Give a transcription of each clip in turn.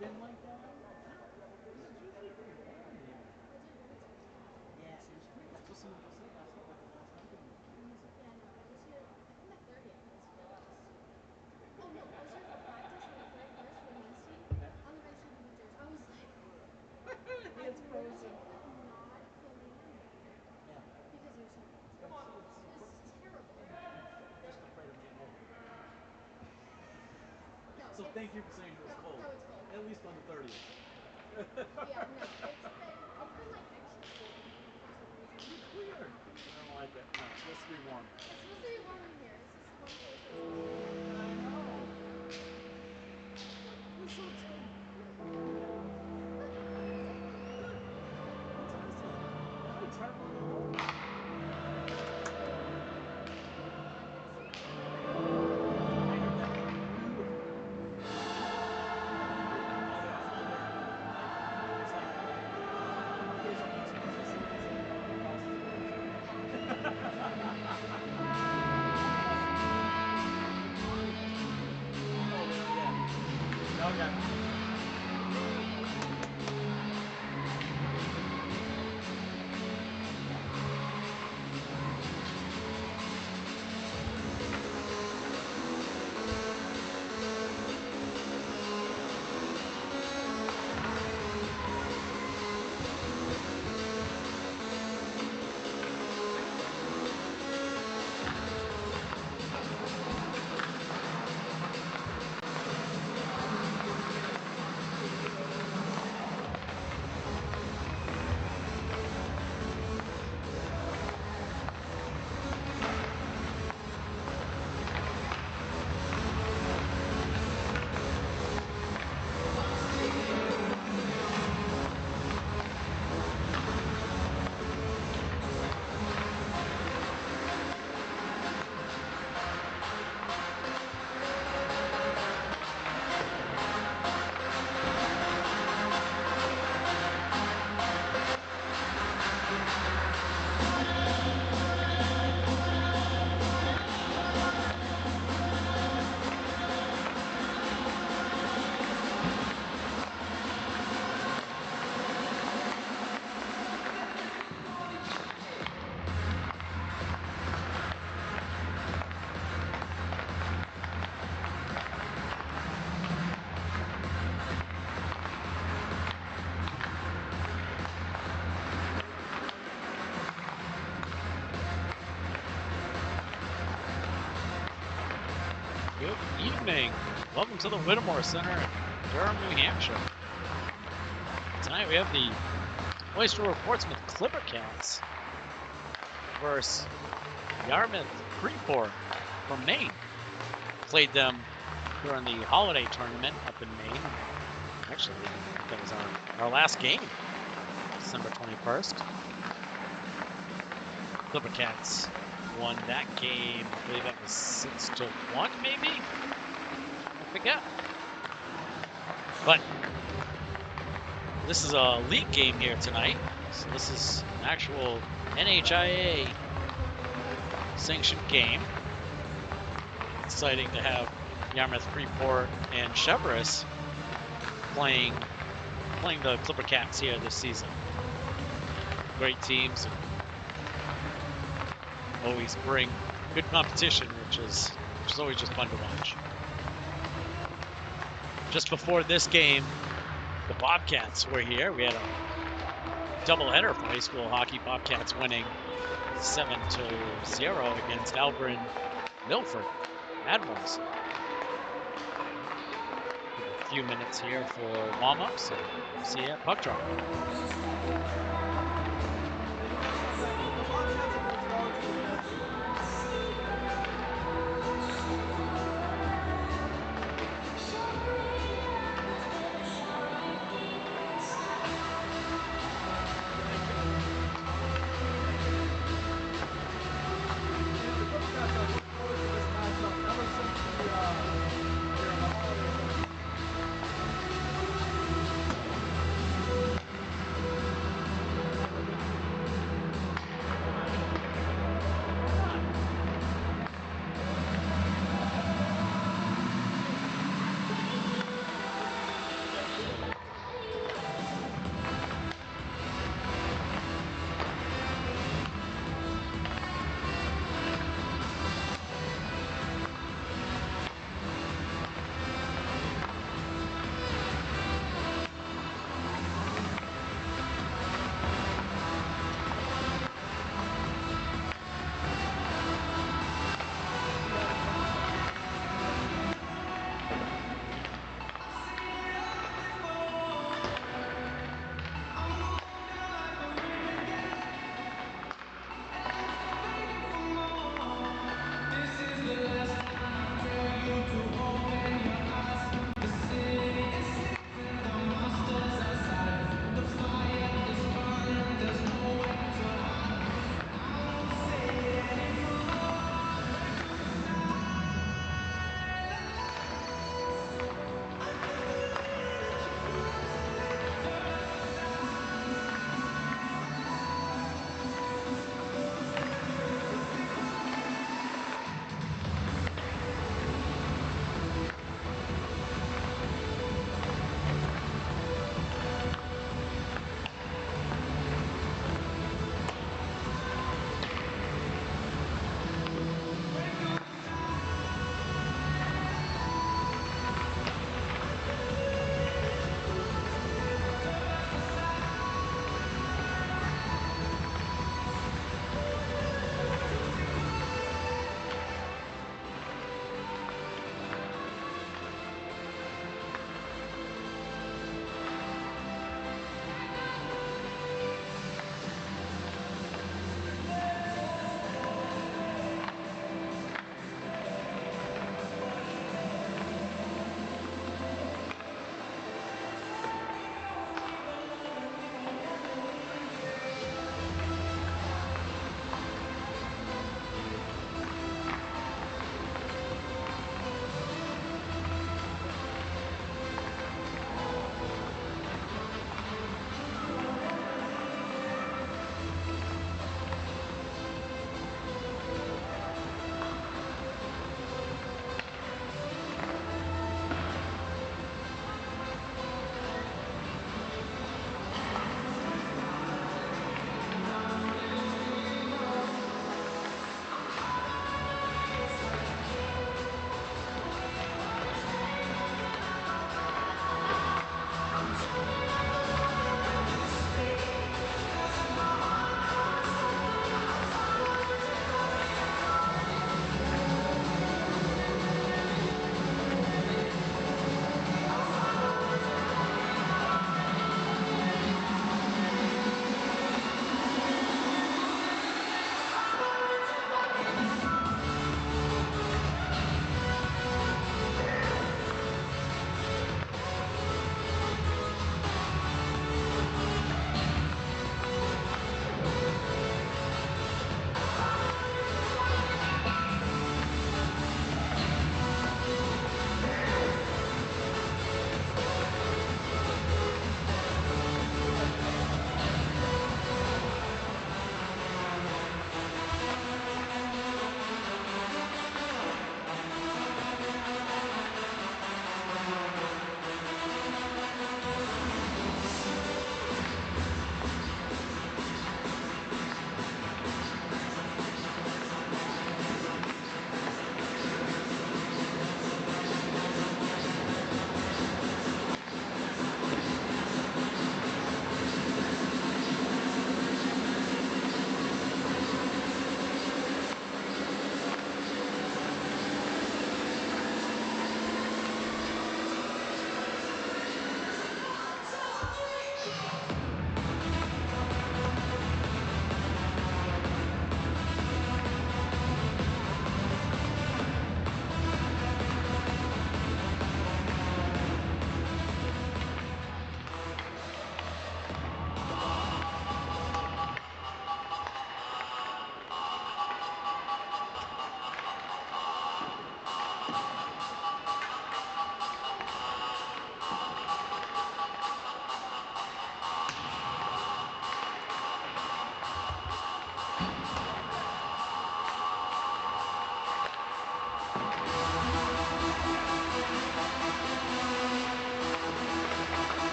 been like that? This is usually pretty warm here. Yeah, it was pretty. That's what someone just said last night. Like the last night it was freezing. Yeah, no, it was here. On the 30th, it was the lowest. Oh no, I was here for practice on the 31st for the men's team. Okay. On the men's team pictures, I was like, It's I'm frozen. literally like not filming them Yeah. because it was so cold. It was terrible. Just afraid of being cold. No, So thank you for saying it was cold. No, it's cold. At least on the 30th. Yeah, no, it's been like extra cold in here for some reason. Weird. I don't like it. No, it's supposed to be warm. It's supposed to be warm in here. This is one place where it's I know. We're so excited. What is it? Try one more. Okay. Good evening. Welcome to the Whittemore Center in Durham, New Hampshire. Tonight we have the Oyster River-Portsmouth Clipper Cats versus Yarmouth-Freeport from Maine. Played them during the holiday tournament up in Maine. Actually, that was our last game, December 21st. Clipper Cats won that game. I believe that was 6-1, maybe? I forget. But this is a league game here tonight. So this is an actual NHIA sanctioned game. Exciting to have Yarmouth-Freeport and Cheverus playing the Clipper Cats here this season. Great teams. Always bring good competition, which is always just fun to watch. Just before this game, the Bobcats were here. We had a doubleheader for high school hockey. Bobcats winning 7-0 against Albury Milford Admirals. Give a few minutes here for warm-ups and see you at puck drop.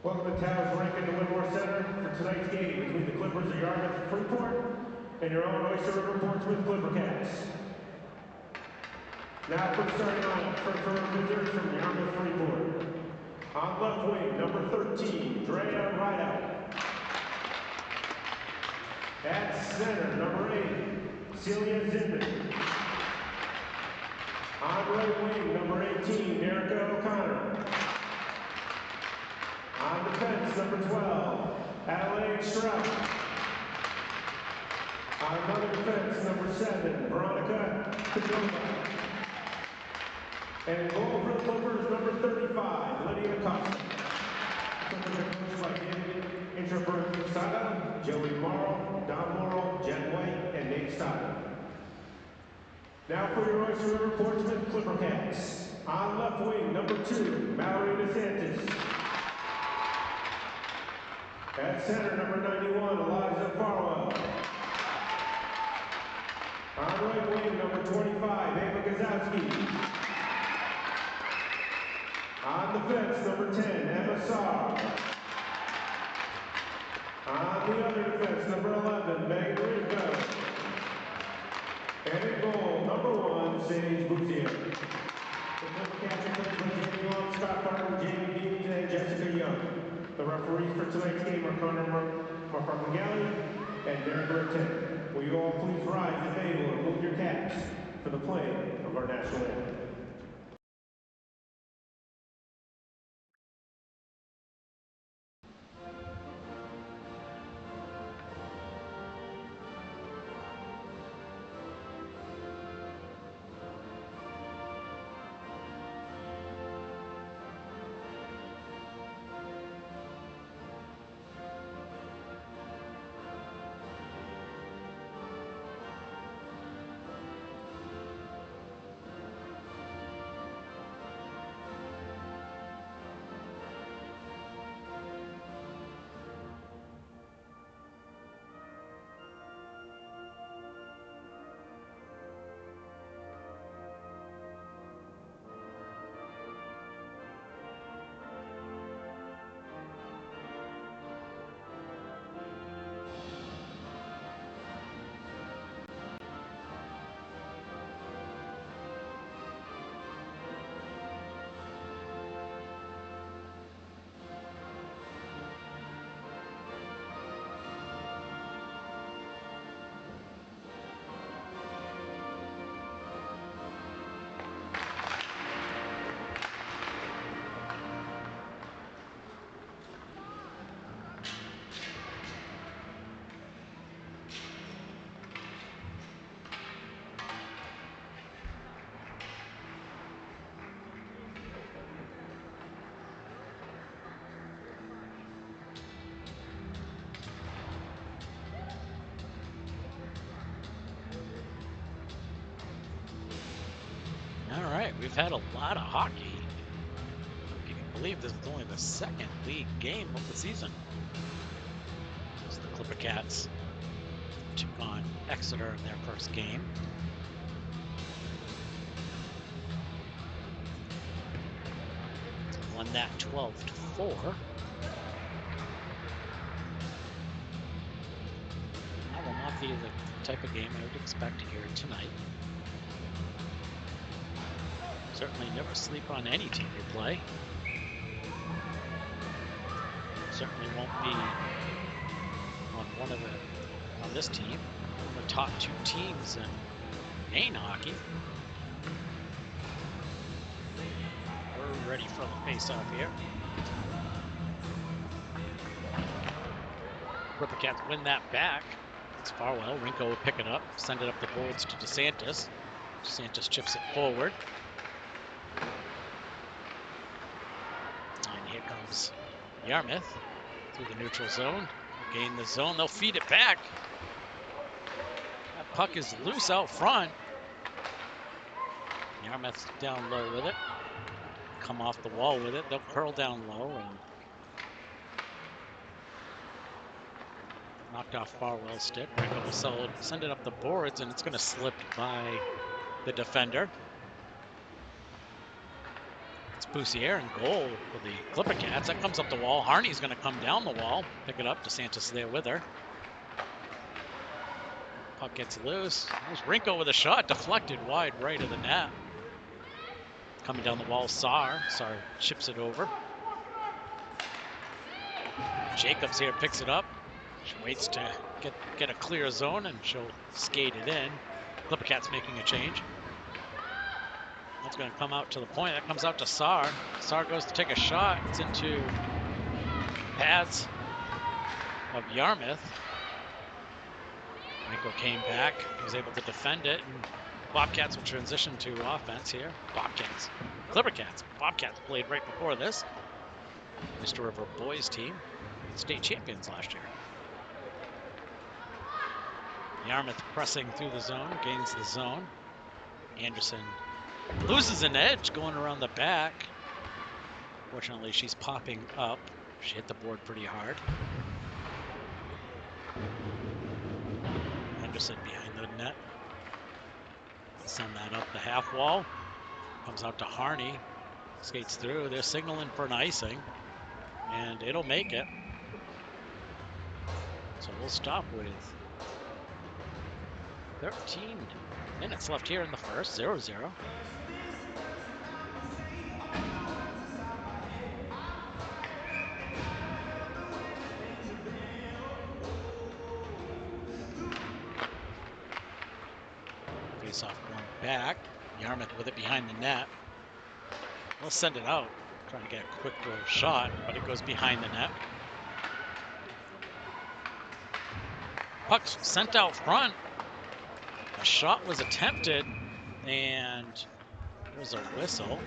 Welcome to Towers Rink at the Whitmore Center for tonight's game between the Clippers of Yarmouth-Freeport and your own Oyster River-Portsmouth Clipper Cats. Now for the starting lineup, first for our visitors from Yarmouth-Freeport. On left wing, number 13, Drea Rideout. At center, number 8, Celia Zinman. On right wing, number 18, Erica O'Connor. On defense, number 12, Adelaide Strout. On another defense, number 7, Veronica Padova. And in goal for the Clippers, number 35, Lydia Costa. Clippers are coached by David Intraberg-Sada, Joey Morrow, Don Morrow, Jen White, and Nate Stoddard. Now for your Oyster River-Portsmouth Clipper Cats. On left wing, number 2, Mallory DeSantis. At center, number 91, Eliza Farwell. On right wing, number 25, Ava Gazowski. On defense, number 10, Emma Saar. On the other defense, number 11, Megan Rizzo. And in goal, number 1, Sage Bouzier. The Clipper Cats are coached by Jamie Long, Scott Barton, Jamie Deans, and Jessica Young. The referees for tonight's game are Connor Marfarmagalli and Derek Rickton. Will you all please rise if able and remove your caps for the playing of our national anthem. All right, we've had a lot of hockey. Can you believe this is only the second league game of the season? As the Clipper Cats took on Exeter in their first game. Won that 12-4. That will not be the type of game I would expect here tonight. Certainly never sleep on any team you play. Certainly won't be on this team, one of the top 2 teams in Maine hockey. We're ready for the face-off here. Clipper Cats win that back. It's Farwell. Rinko will pick it up, send it up the boards to DeSantis. DeSantis chips it forward. And here comes Yarmouth through the neutral zone. Gain the zone. They'll feed it back. That puck is loose out front. Yarmouth down low with it. Come off the wall with it. They'll curl down low and knocked off Farwell's stick. Rinko will send it up the boards, and it's going to slip by the defender. It's Poussiere in goal for the Clipper Cats. That comes up the wall. Harney's going to come down the wall, pick it up. DeSantis there with her. Puck gets loose. There's Rinko with a shot, deflected wide right of the net. Coming down the wall, Saar chips it over. Jacobs here picks it up. She waits to get a clear zone, and she'll skate it in. Clipper Cats making a change. That's going to come out to the point. That comes out to Saar. Saar goes to take a shot. It's into pads of Yarmouth. Rinko came back, was able to defend it, and Bobcats will transition to offense here. Bobcats, Clipper Cats. Bobcats played right before this. Oyster River boys team, state champions last year. Yarmouth pressing through the zone, gains the zone. Anderson loses an edge going around the back. Fortunately, she's popping up. She hit the board pretty hard. Henderson behind the net. Send that up the half wall. Comes out to Harney. Skates through. They're signaling for an icing. And it'll make it. So we'll stop with 13 minutes left here in the first. 0-0. Face-off going back. Yarmouth with it behind the net. We'll send it out. Trying to get a quick little shot, but it goes behind the net. Puck's sent out front. A shot was attempted, and there was a whistle.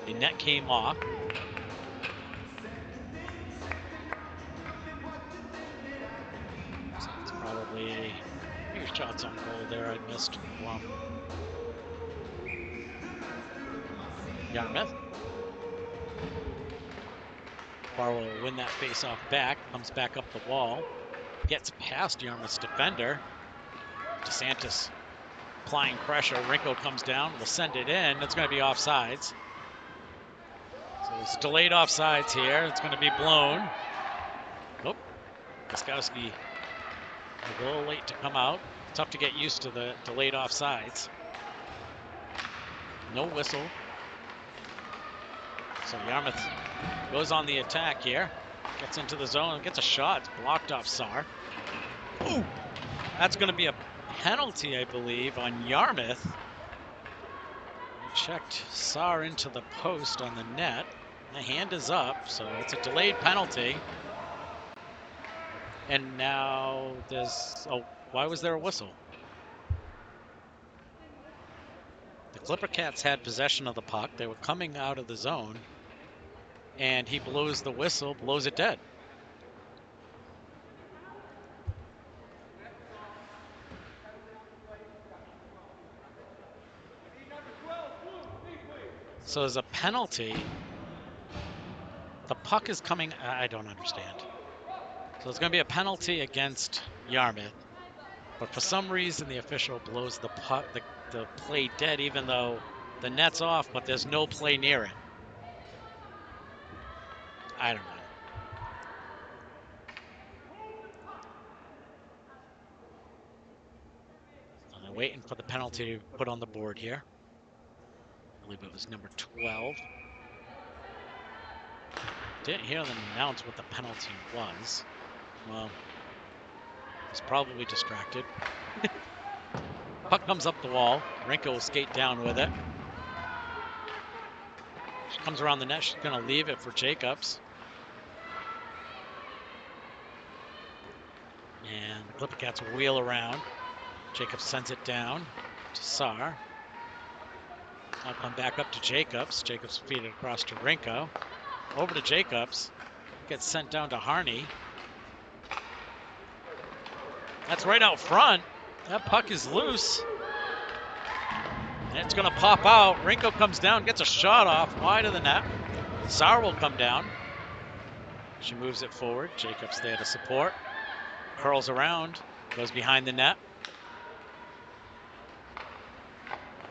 The net came off. So it's probably a shots on goal there I missed from Yarmouth. Barlow will win that face-off back, comes back up the wall, gets past Yarmouth's defender. DeSantis applying pressure. Rinko comes down, will send it in. It's going to be offsides. So it's delayed offsides here. It's going to be blown. Nope. Wiskowski a little late to come out. Tough to get used to the delayed offsides. No whistle. So Yarmouth goes on the attack here. Gets into the zone, gets a shot. It's blocked off Saar. Ooh! That's going to be a penalty, I believe, on Yarmouth. I checked Saar into the post on the net. The hand is up, so it's a delayed penalty. And now there's... Oh, why was there a whistle? The Clipper Cats had possession of the puck. They were coming out of the zone. And he blows the whistle, blows it dead. So there's a penalty. The puck is coming... I don't understand. So it's going to be a penalty against Yarmouth. But for some reason, the official blows the puck, the play dead, even though the net's off, but there's no play near it. I don't know. So they're waiting for the penalty to put on the board here. I believe it was number 12. Didn't hear them announce what the penalty was. Well, was probably distracted. Puck comes up the wall. Rinko will skate down with it. She comes around the net. She's going to leave it for Jacobs. And the Clipper Cats will wheel around. Jacobs sends it down to Saar. I'll come back up to Jacobs. Jacobs feed it across to Rinko. Over to Jacobs. Gets sent down to Harney. That's right out front. That puck is loose. And it's going to pop out. Rinko comes down, gets a shot off wide of the net. Saar will come down. She moves it forward. Jacobs there to support. Curls around. Goes behind the net.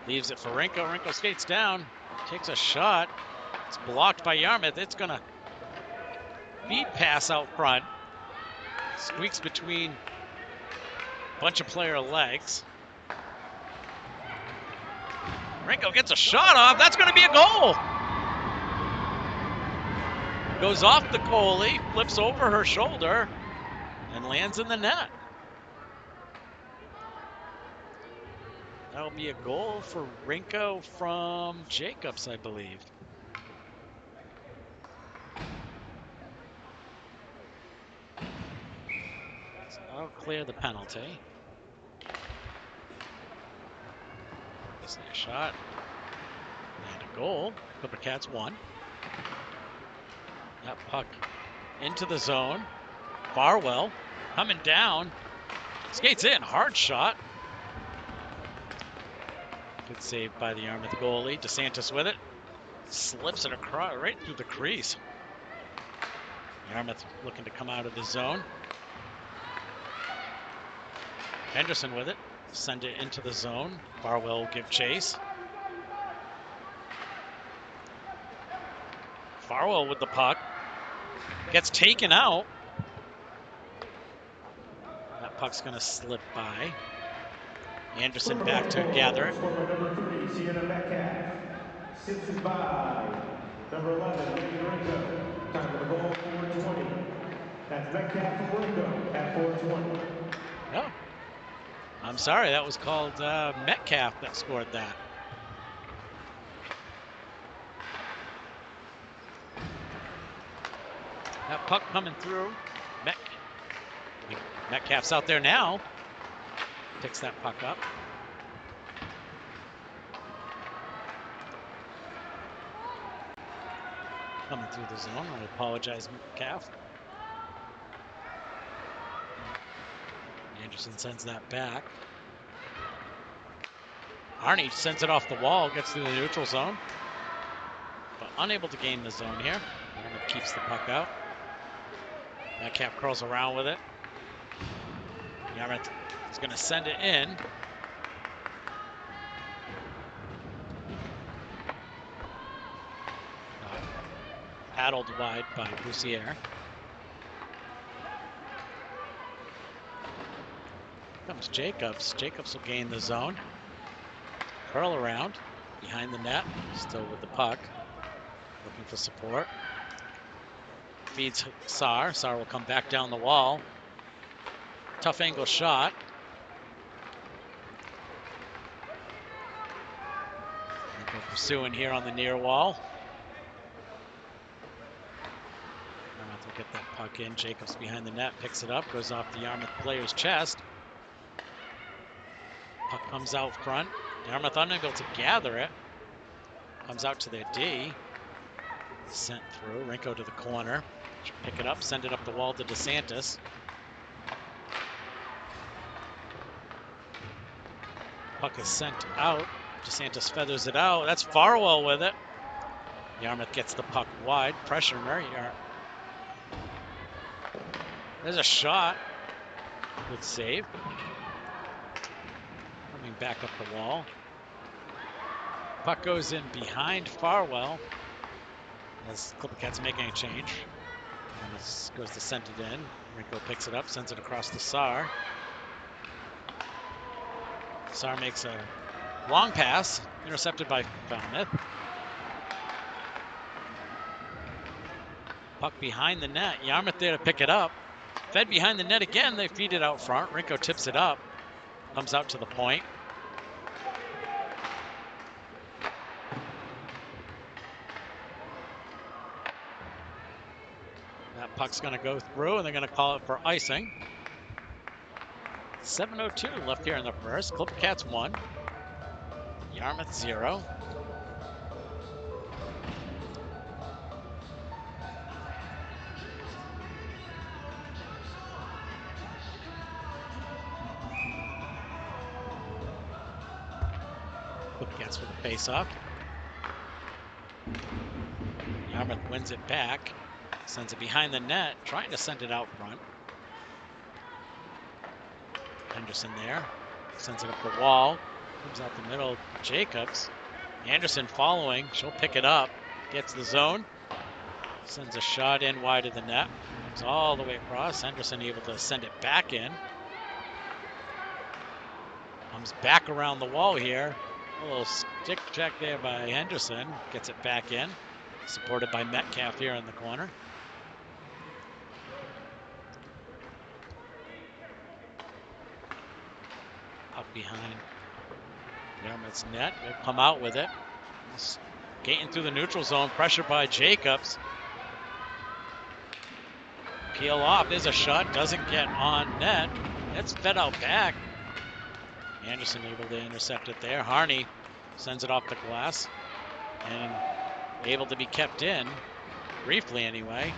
Leaves it for Rinko. Rinko skates down. Takes a shot. It's blocked by Yarmouth. It's going to feed pass out front. Squeaks between a bunch of player legs. Rinko gets a shot off. That's going to be a goal. Goes off the goalie, flips over her shoulder, and lands in the net. That'll be a goal for Rinko from Jacobs, I believe. So that'll clear the penalty. Nice shot. And a goal. Clipper Cats won. That puck into the zone. Farwell coming down. Skates in. Hard shot. Good save by the Yarmouth goalie. DeSantis with it. Slips it across right through the crease. Yarmouth looking to come out of the zone. Henderson with it. Send it into the zone. Farwell will give chase. Farwell with the puck. Gets taken out. That puck's going to slip by. Anderson back to gather it. Number 3, Sienna Metcalf. Assisted by number 11, Lady Ringo. Time of the goal, 4:20. That's Metcalf from Ringo at 4:20. Oh, I'm sorry. That was called Metcalf that scored that. That puck coming through. Metcalf's out there now. Picks that puck up. Coming through the zone. I apologize, Metcalf. Anderson sends that back. Arnie sends it off the wall, gets through the neutral zone, but unable to gain the zone here. Yarmouth keeps the puck out. Metcalf curls around with it. Yarmouth is going to send it in. Paddled wide by Boussier. Comes Jacobs. Jacobs will gain the zone. Curl around behind the net. Still with the puck. Looking for support. Feeds Saar. Saar will come back down the wall. Tough angle shot. Pursuing here on the near wall. Yarmouth will get that puck in. Jacobs behind the net, picks it up, goes off the Yarmouth player's chest. Puck comes out front. Yarmouth unable to gather it. Comes out to their D. Sent through. Rinko to the corner. Should pick it up, send it up the wall to DeSantis. Puck is sent out. DeSantis feathers it out. That's Farwell with it. Yarmouth gets the puck wide. Pressure Murray. There's a shot. Good save. Coming back up the wall. Puck goes in behind Farwell. As Clipper Cats making a change. And this goes to send it in. Rinko picks it up, sends it across to Saar. Saar makes a long pass, intercepted by Falmouth. Puck behind the net. Yarmouth there to pick it up. Fed behind the net again. They feed it out front. Rinko tips it up. Comes out to the point. That puck's going to go through, and they're going to call it for icing. 7:02 left here in the first. Clipper Cats 1. Yarmouth 0. Clipper Cats for the face-off. Yarmouth wins it back. Sends it behind the net, trying to send it out front. Henderson there. Sends it up the wall. Comes out the middle. Jacobs. Anderson following. She'll pick it up. Gets the zone. Sends a shot in wide of the net. Comes all the way across. Henderson able to send it back in. Comes back around the wall here. A little stick check there by Henderson. Gets it back in. Supported by Metcalf here in the corner. Up behind Yarmouth's net. They'll come out with it. Skating through the neutral zone. Pressured by Jacobs. Peel off. There's a shot. Doesn't get on net. It's fed out back. Anderson able to intercept it there. Harney sends it off the glass. And able to be kept in. Briefly anyway.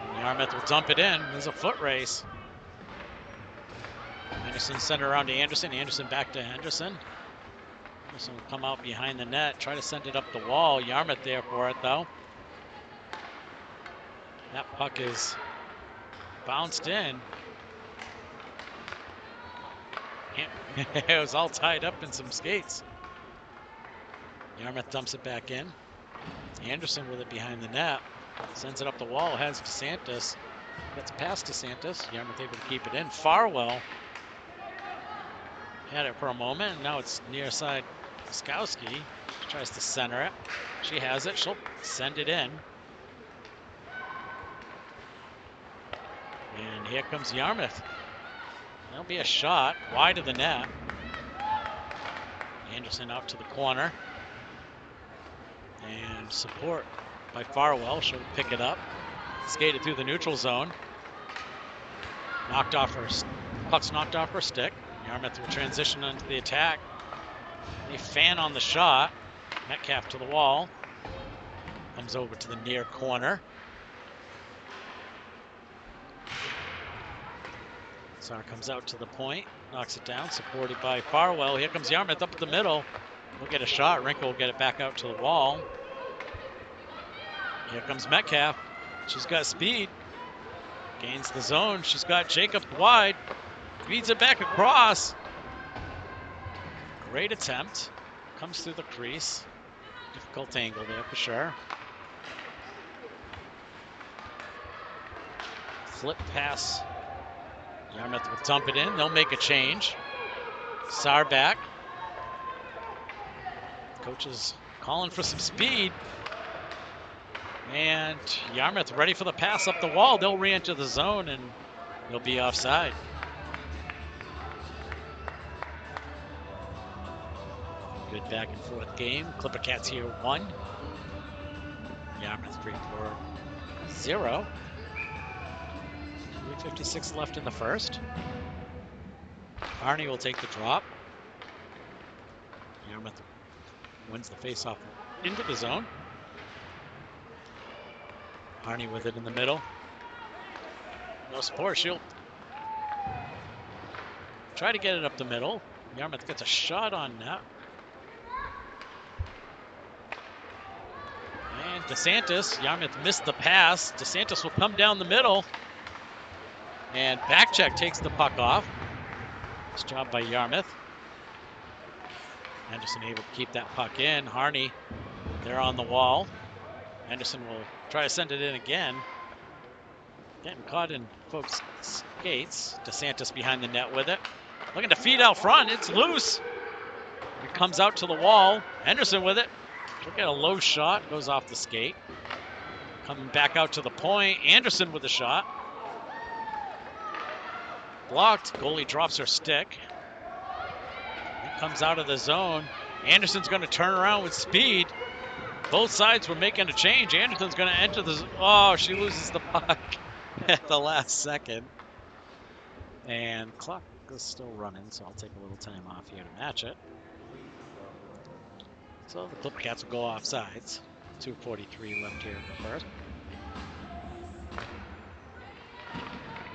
And Yarmouth will dump it in. There's a foot race. Henderson sent it around to Anderson. Anderson back to Henderson. Henderson will come out behind the net. Try to send it up the wall. Yarmouth there for it though. That puck is bounced in. It was all tied up in some skates. Yarmouth dumps it back in. Anderson with it behind the net. Sends it up the wall. Has DeSantis. Gets past DeSantis. Yarmouth able to keep it in. Farwell had it for a moment. And now it's near side Skowski. She tries to center it. She has it. She'll send it in. And here comes Yarmouth. There'll be a shot wide of the net. Anderson out to the corner. And support by Farwell. She'll pick it up. Skated through the neutral zone. Knocked off her, puck's knocked off her stick. Yarmouth will transition into the attack. They fan on the shot. Metcalf to the wall. Comes over to the near corner. Sar comes out to the point. Knocks it down. Supported by Farwell. Here comes Yarmouth up the middle. We'll get a shot. Rinkel will get it back out to the wall. Here comes Metcalf. She's got speed. Gains the zone. She's got Jacobs wide. Feeds it back across. Great attempt. Comes through the crease. Difficult angle there for sure. Flip pass. Yarmouth will dump it in. They'll make a change. Sar back. Coach is calling for some speed. And Yarmouth ready for the pass up the wall. They'll re-enter the zone and they'll be offside. Good back and forth game. Clipper Cats here 1. Yarmouth-Freeport 0. 3:56 left in the first. Harney will take the drop. Yarmouth wins the faceoff into the zone. Harney with it in the middle. No support. She'll try to get it up the middle. Yarmouth gets a shot on net. And DeSantis. Yarmouth missed the pass. DeSantis will come down the middle. And backcheck takes the puck off. Nice job by Yarmouth. Anderson able to keep that puck in. Harney there on the wall. Anderson will try to send it in again. Getting caught in folks' skates. DeSantis behind the net with it. Looking to feed out front. It's loose. It comes out to the wall. Henderson with it. She'll get a low shot. Goes off the skate. Coming back out to the point. Anderson with the shot. Blocked. Goalie drops her stick. It comes out of the zone. Anderson's going to turn around with speed. Both sides were making a change. Anderson's going to enter the... Oh, she loses the puck at the last second. And clock is still running, so I'll take a little time off here to match it. So the Clipper Cats will go off sides. 2:43 left here in the first.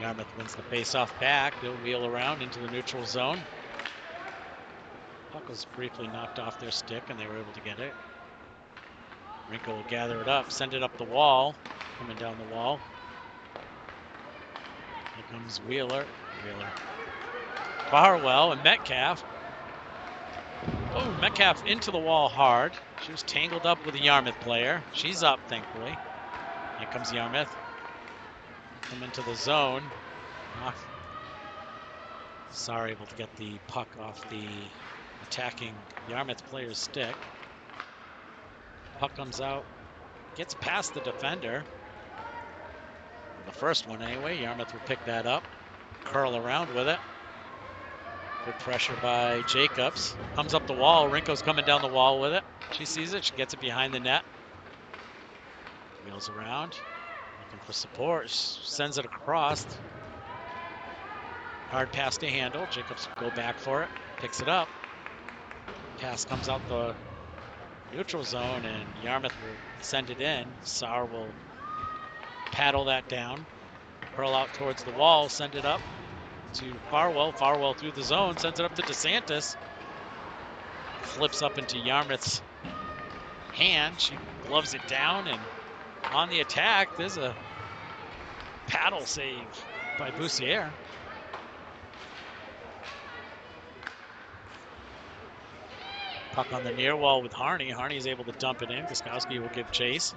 Yarmouth wins the face-off back. They'll wheel around into the neutral zone. Puck was briefly knocked off their stick, and they were able to get it. Rinkel will gather it up, send it up the wall. Coming down the wall. Here comes Wheeler. Farwell and Metcalf. Oh, Metcalf into the wall hard. She was tangled up with a Yarmouth player. She's up, thankfully. Here comes Yarmouth. Come into the zone. Sorry, able to get the puck off the attacking Yarmouth player's stick. Puck comes out, gets past the defender. The first one anyway. Yarmouth will pick that up, curl around with it. Good pressure by Jacobs. Comes up the wall. Rinko's coming down the wall with it. She sees it. She gets it behind the net. Wheels around. Looking for support. Sends it across. Hard pass to handle. Jacobs will go back for it. Picks it up. Pass comes out the neutral zone, and Yarmouth will send it in. Sauer will paddle that down. Curl out towards the wall. Send it up to Farwell. Farwell through the zone. Sends it up to DeSantis. Flips up into Yarmouth's hand. She gloves it down, and on the attack, there's a paddle save by Boussier. Puck on the near wall with Harney. Harney is able to dump it in. Guskowski will give chase.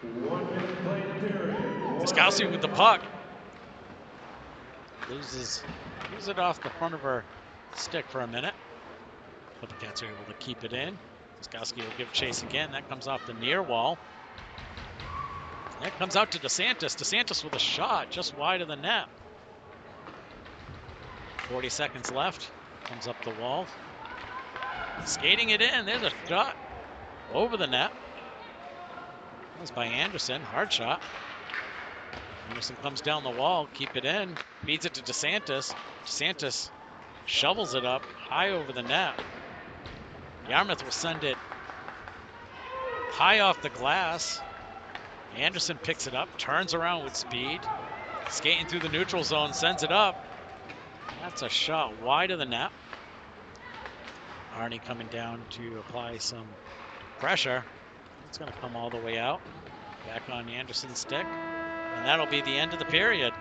1 minute play period. Guskowski with the puck. Loses it off the front of her stick for a minute. But the Cats are able to keep it in. Guskowski will give chase again. That comes off the near wall. That comes out to DeSantis. DeSantis with a shot just wide of the net. 40 seconds left. Comes up the wall. Skating it in. There's a shot over the net. That was by Anderson. Hard shot. Anderson comes down the wall. Keep it in. Feeds it to DeSantis. DeSantis shovels it up high over the net. Yarmouth will send it high off the glass. Anderson picks it up. Turns around with speed. Skating through the neutral zone. Sends it up. That's a shot wide of the net. Arnie coming down to apply some pressure. It's going to come all the way out. Back on Anderson's stick. And that'll be the end of the period.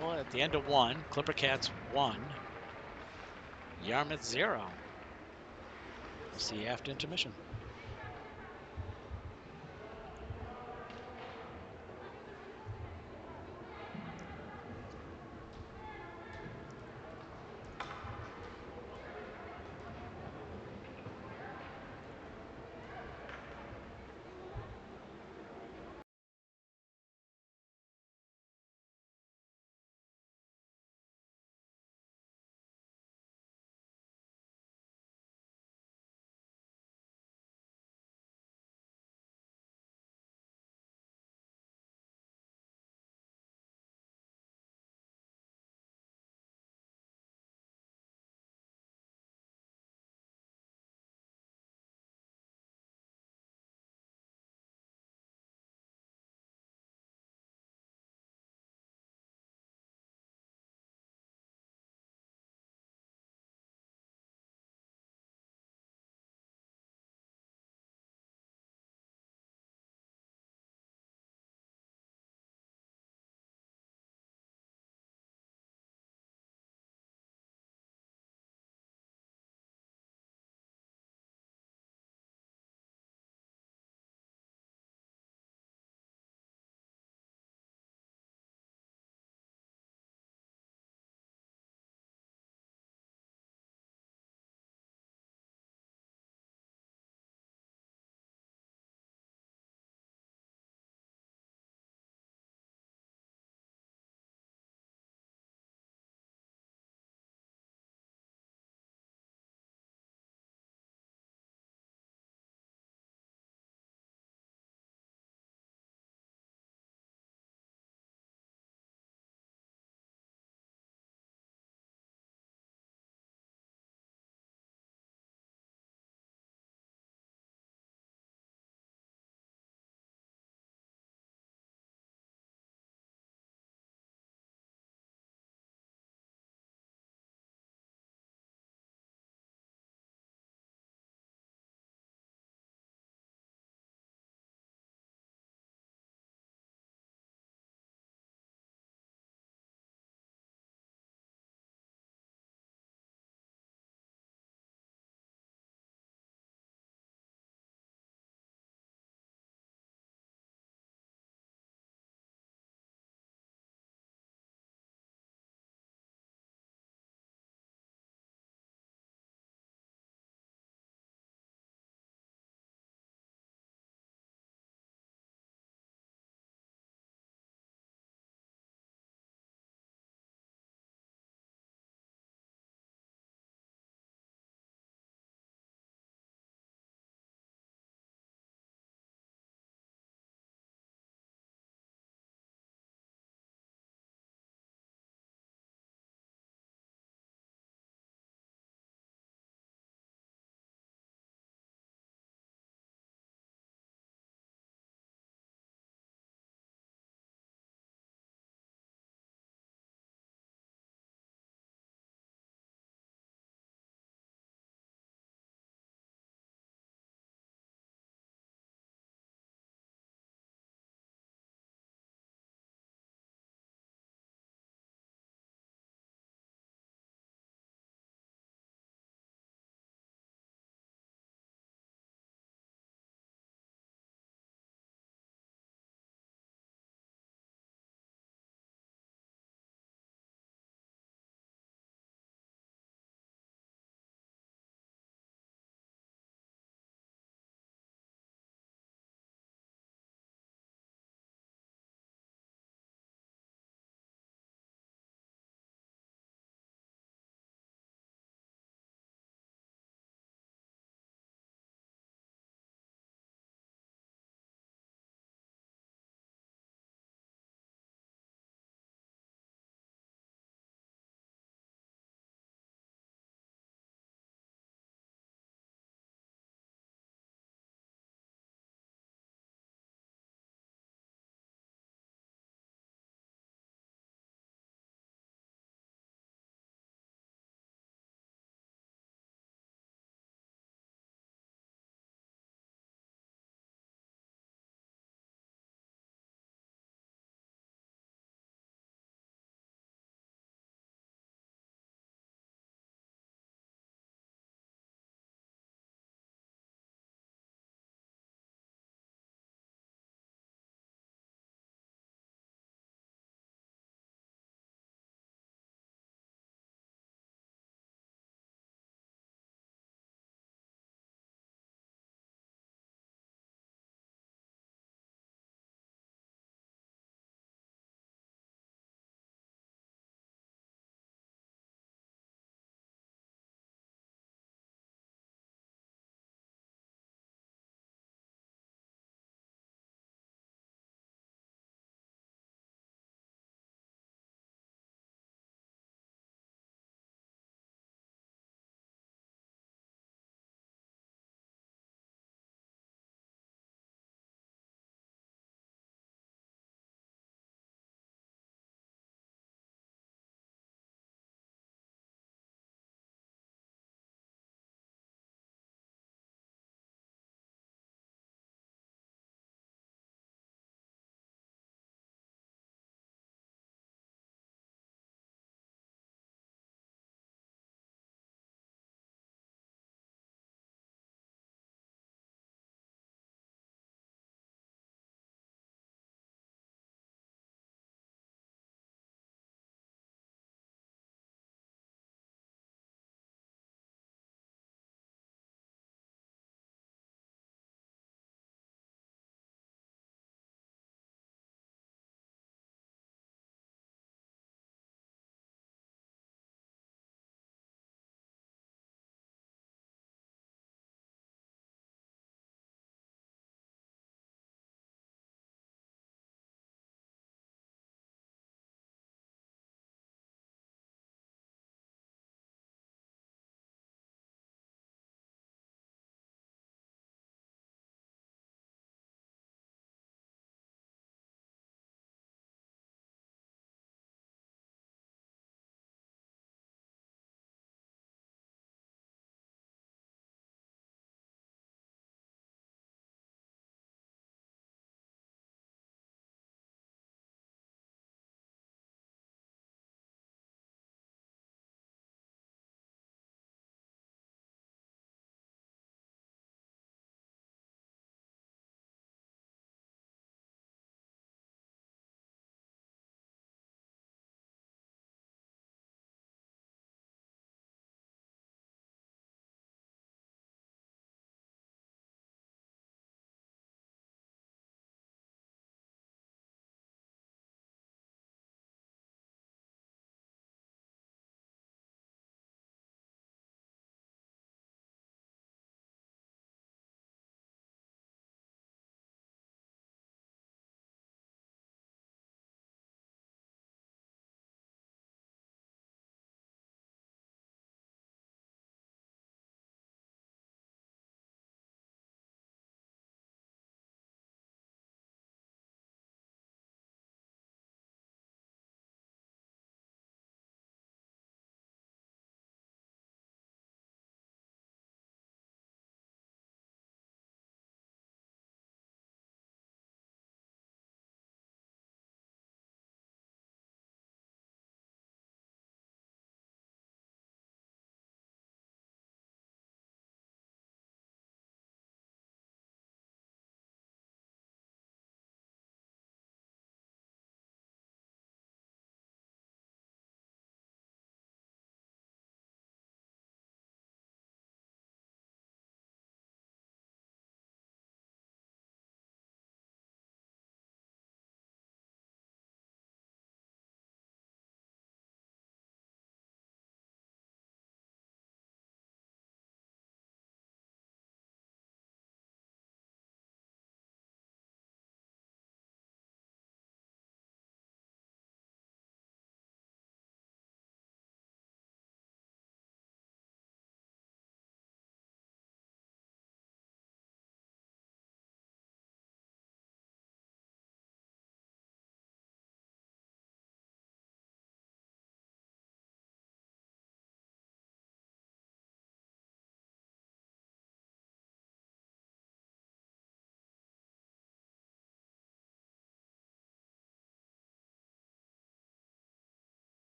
Well, at the end of 1, Clipper Cats 1, Yarmouth 0. We'll see you after intermission.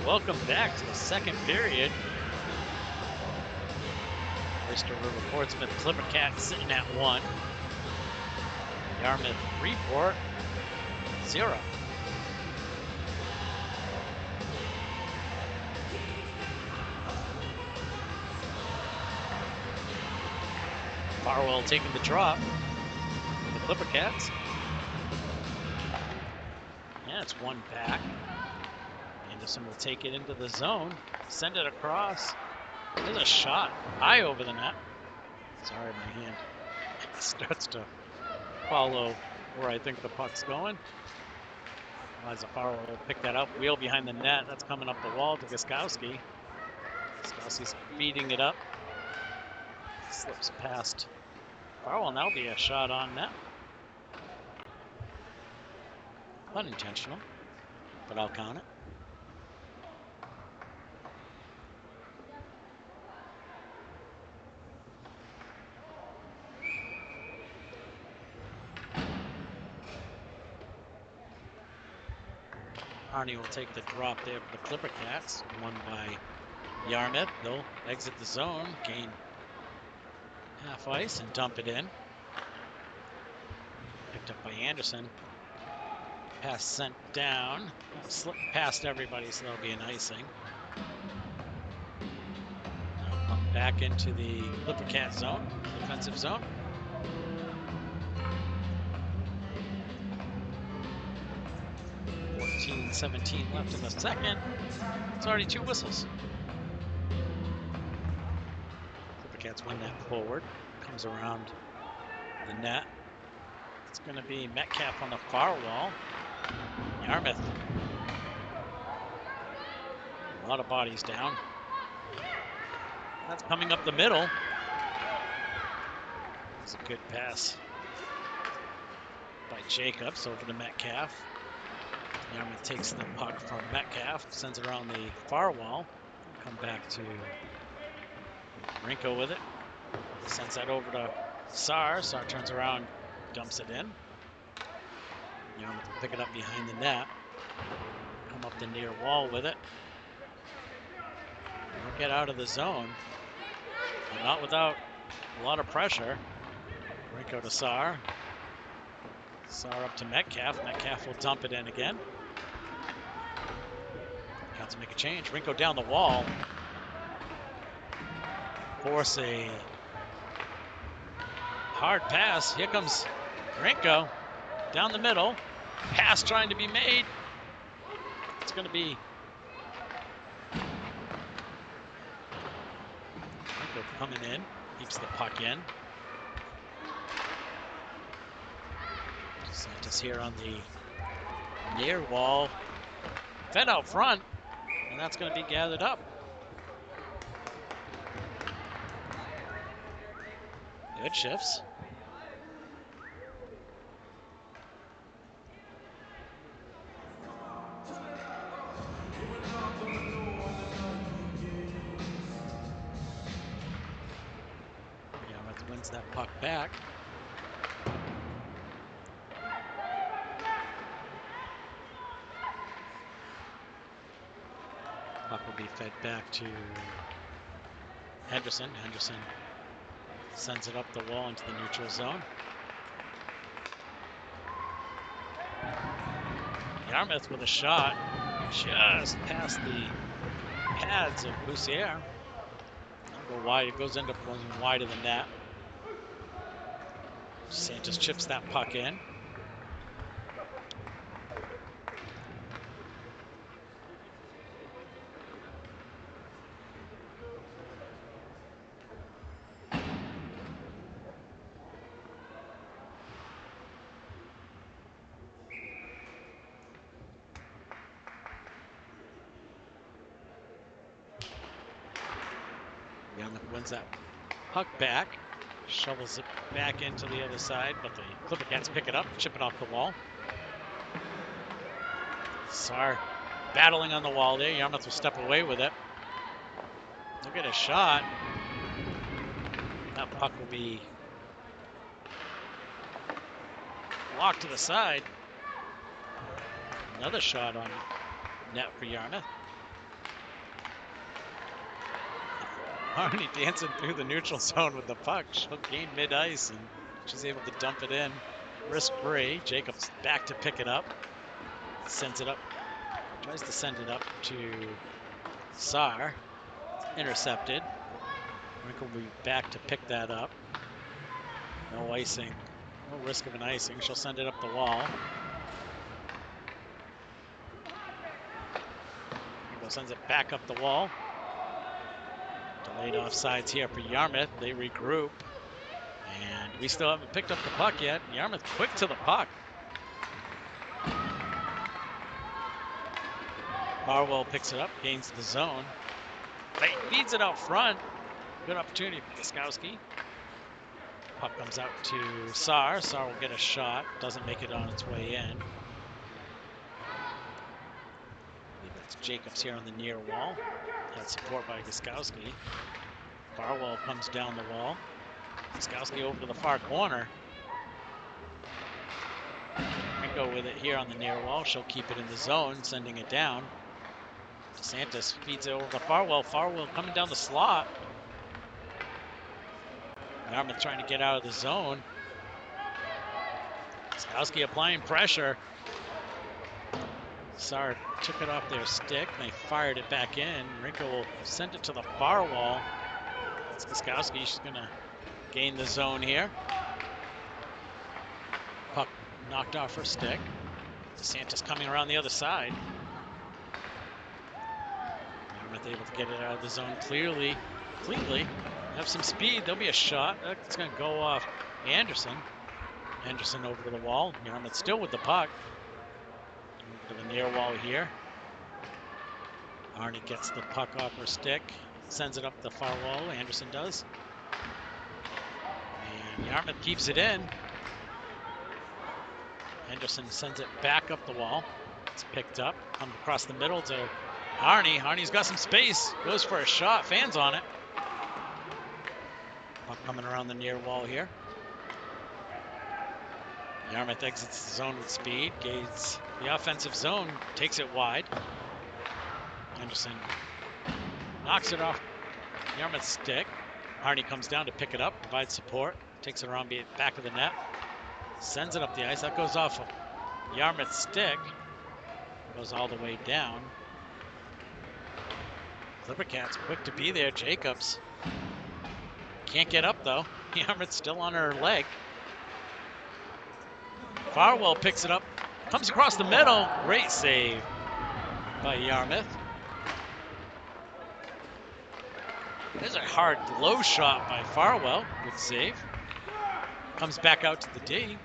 Welcome back to the second period. Oyster River-Portsmouth Clipper-Cats sitting at 1. Yarmouth-Freeport 0. Farwell taking the drop. The Clipper-Cats. Yeah, it's one back. Anderson will take it into the zone, send it across. There's a shot high over the net. Sorry, my hand starts to follow where I think the puck's going. Eliza Farwell will pick that up, wheel behind the net. That's coming up the wall to Gostkowski. Gostkowski's feeding it up. Slips past Farwell, and that'll be a shot on net. Unintentional, but I'll count it. Arnie will take the drop there for the Clipper-Cats, won by Yarmouth. They'll exit the zone, gain half ice, and dump it in. Picked up by Anderson. Pass sent down. Slipped past everybody, so that'll be an icing. Now come back into the Clipper-Cat zone, defensive zone. 14-17 left in the second. It's already 2 whistles. Clipper-Cats win that forward. Comes around the net. It's going to be Metcalf on the far wall. Yarmouth. A lot of bodies down. That's coming up the middle. It's a good pass by Jacobs over to Metcalf. Yarmouth takes the puck from Metcalf, sends it around the far wall. Come back to Rinko with it. Sends that over to Saar. Saar turns around, dumps it in. Yarmouth will pick it up behind the net. Come up the near wall with it. They'll get out of the zone, but not without a lot of pressure. Rinko to Saar. Saar up to Metcalf. Metcalf will dump it in again. Cats make a change. Rinko down the wall. Force a hard pass. Here comes Rinko down the middle. Pass trying to be made. It's going to be Rinko coming in. Keeps the puck in. Santos here on the near wall. Fed out front. And that's going to be gathered up. Good shifts. Yarmouth wins that puck back. Puck will be fed back to Henderson. Henderson sends it up the wall into the neutral zone. Yarmouth with a shot just past the pads of Boussier. Go wide. It goes into going wide of the net. Santos chips that puck in. Yarmouth wins that puck back, shovels it back into the other side, but the Clipper-Cats pick it up, chip it off the wall. Saar battling on the wall there. Yarmouth will step away with it. They'll get a shot. That puck will be blocked to the side. Another shot on net for Yarmouth. Arnie dancing through the neutral zone with the puck. She'll gain mid-ice, and she's able to dump it in risk-free. Jacobs back to pick it up. Sends it up. Tries to send it up to Saar. Intercepted. Wrinkle will be back to pick that up. No icing. No risk of an icing. She'll send it up the wall. Wrinkle sends it back up the wall. Delayed offsides here for Yarmouth. They regroup. And we still haven't picked up the puck yet. Yarmouth quick to the puck. Barwell picks it up, gains the zone. Feeds it out front. Good opportunity for Gieskowski. Puck comes out to Saar. Saar will get a shot. Doesn't make it on its way in. I believe that's Jacobs here on the near wall. Had support by Gieskowski. Barwell comes down the wall. Gieskowski over to the far corner. Rinko with it here on the near wall. She'll keep it in the zone, sending it down. DeSantis feeds it over to Farwell. Farwell coming down the slot. Yarmouth trying to get out of the zone. Gieskowski applying pressure. Saar took it off their stick. They fired it back in. Rinko will send it to the far wall. It's Gieskowski. She's going to gain the zone here. Puck knocked off her stick. DeSantis coming around the other side. Yarmouth able to get it out of the zone clearly. Completely. Have some speed. There'll be a shot. That's going to go off Anderson. Anderson over to the wall. Yarmouth still with the puck. Over to the near wall here. Arnie gets the puck off her stick. Sends it up the far wall. Anderson does. And Yarmouth keeps it in. Anderson sends it back up the wall. It's picked up. Comes across the middle to Arnie. Arnie's got some space. Goes for a shot. Fans on it. Puck coming around the near wall here. Yarmouth exits the zone with speed. Gains the offensive zone. Takes it wide. Anderson knocks it off Yarmouth's stick. Arnie comes down to pick it up. Provides support. Takes it around the back of the net. Sends it up the ice. That goes off of Yarmouth's stick. Goes all the way down. Clippercats quick to be there. Jacobs can't get up though. Yarmouth's still on her leg. Farwell picks it up. Comes across the middle. Great save by Yarmouth. There's a hard low shot by Farwell. Good save. Comes back out to the D.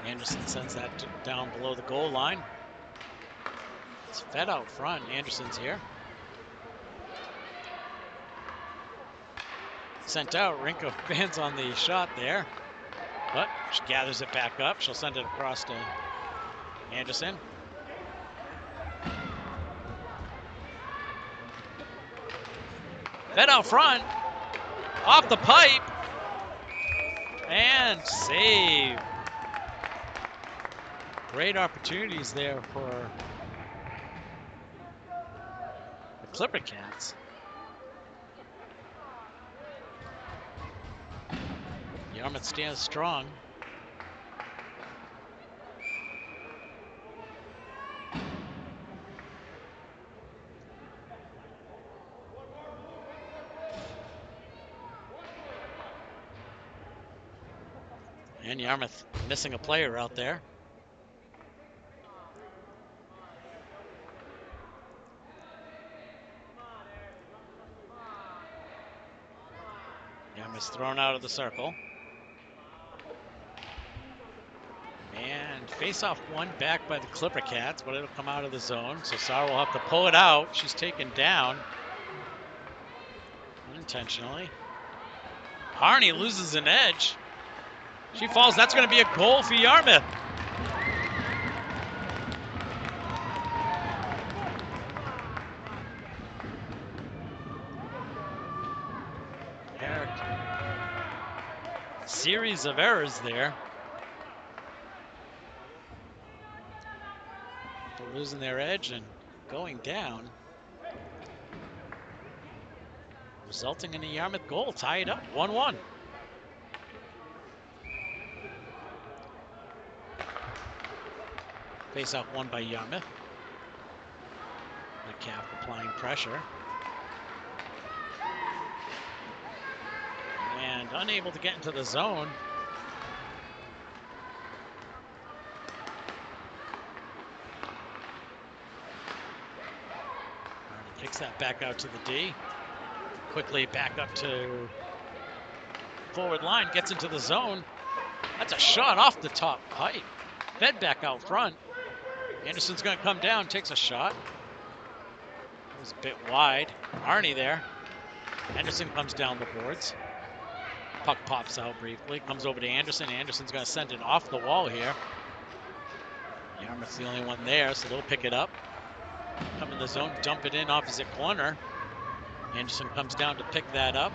Anderson sends that down below the goal line. It's fed out front. Anderson's here. Sent out. Rinko fans on the shot there. But she gathers it back up. She'll send it across to Anderson. Fed out front. Off the pipe. And save. Great opportunities there for the Clippercats. Yarmouth stands strong. And Yarmouth missing a player out there. Yarmouth's thrown out of the circle. And face-off one back by the Clippercats, but it'll come out of the zone. So Saar will have to pull it out. She's taken down unintentionally. Arnie loses an edge. She falls. That's going to be a goal for Yarmouth. Series of errors there. They're losing their edge, and going down, resulting in a Yarmouth goal, tie it up 1-1. Face-off won by Yarmouth. Metcalf applying pressure. And unable to get into the zone. Arnie kicks that back out to the D. Quickly back up to forward line, gets into the zone. That's a shot off the top pipe. Fed back out front. Anderson's going to come down, takes a shot. It was a bit wide. Arnie there. Anderson comes down the boards. Puck pops out briefly, comes over to Anderson. Anderson's going to send it off the wall here. Yarmouth's the only one there, so they'll pick it up. Come in the zone, dump it in opposite corner. Anderson comes down to pick that up.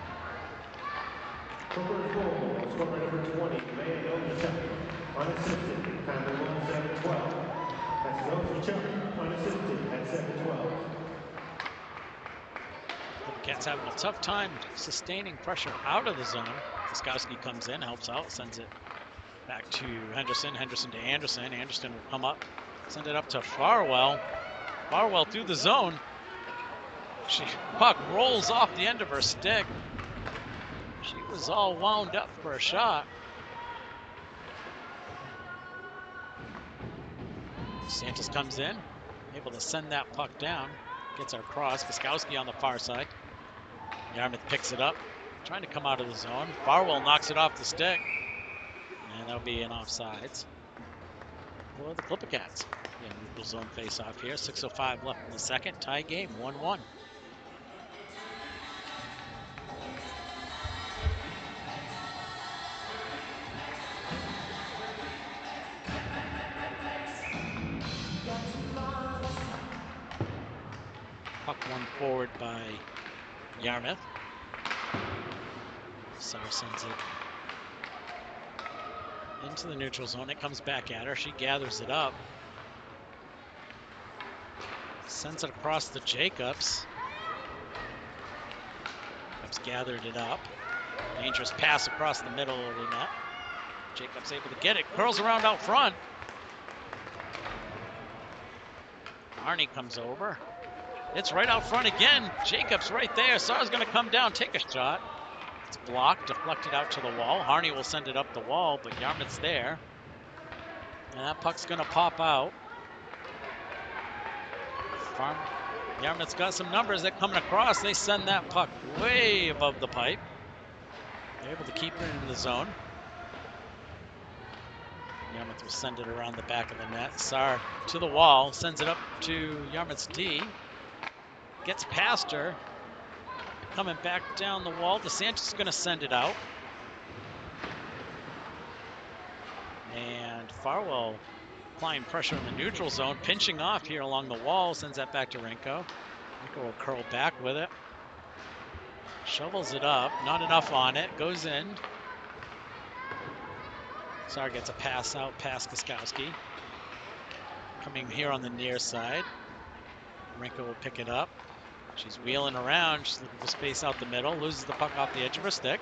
First goal, scorer number 20, Oyster, unassisted, time to 1-7-12. That's Oyster, unassisted at 7-12. The Cats having a tough time sustaining pressure out of the zone. Wiskowski comes in, helps out, sends it back to Henderson. Henderson to Anderson. Anderson will come up, send it up to Farwell. Farwell through the zone. Puck rolls off the end of her stick. She was all wound up for a shot. Santos comes in, able to send that puck down. Gets our cross. Wiskowski on the far side. Yarmouth picks it up, trying to come out of the zone. Farwell knocks it off the stick. And that'll be an offsides for the Clipper Cats. Yeah, neutral zone face-off here. 6:05 left in the second. Tie game, 1-1. Puck one forward by Yarmouth. Sar sends it into the neutral zone. It comes back at her. She gathers it up. Sends it across to Jacobs. Jacobs gathered it up. Dangerous pass across the middle of the net. Jacobs able to get it. Curls around out front. Arnie comes over. It's right out front again. Jacobs right there. Sar's going to come down, take a shot. It's blocked, deflected out to the wall. Harney will send it up the wall, but Yarmouth's there. And that puck's going to pop out. Yarmouth's got some numbers that coming across. They send that puck way above the pipe. They're able to keep it in the zone. Yarmouth will send it around the back of the net. Sar to the wall, sends it up to Yarmouth's D. Gets past her. Coming back down the wall. DeSantis is going to send it out. And Farwell applying pressure in the neutral zone. Pinching off here along the wall. Sends that back to Renko. Renko will curl back with it. Shovels it up. Not enough on it. Goes in. Sar gets a pass out past Wiskowski. Coming here on the near side. Renko will pick it up. She's wheeling around. She's looking for space out the middle. Loses the puck off the edge of her stick.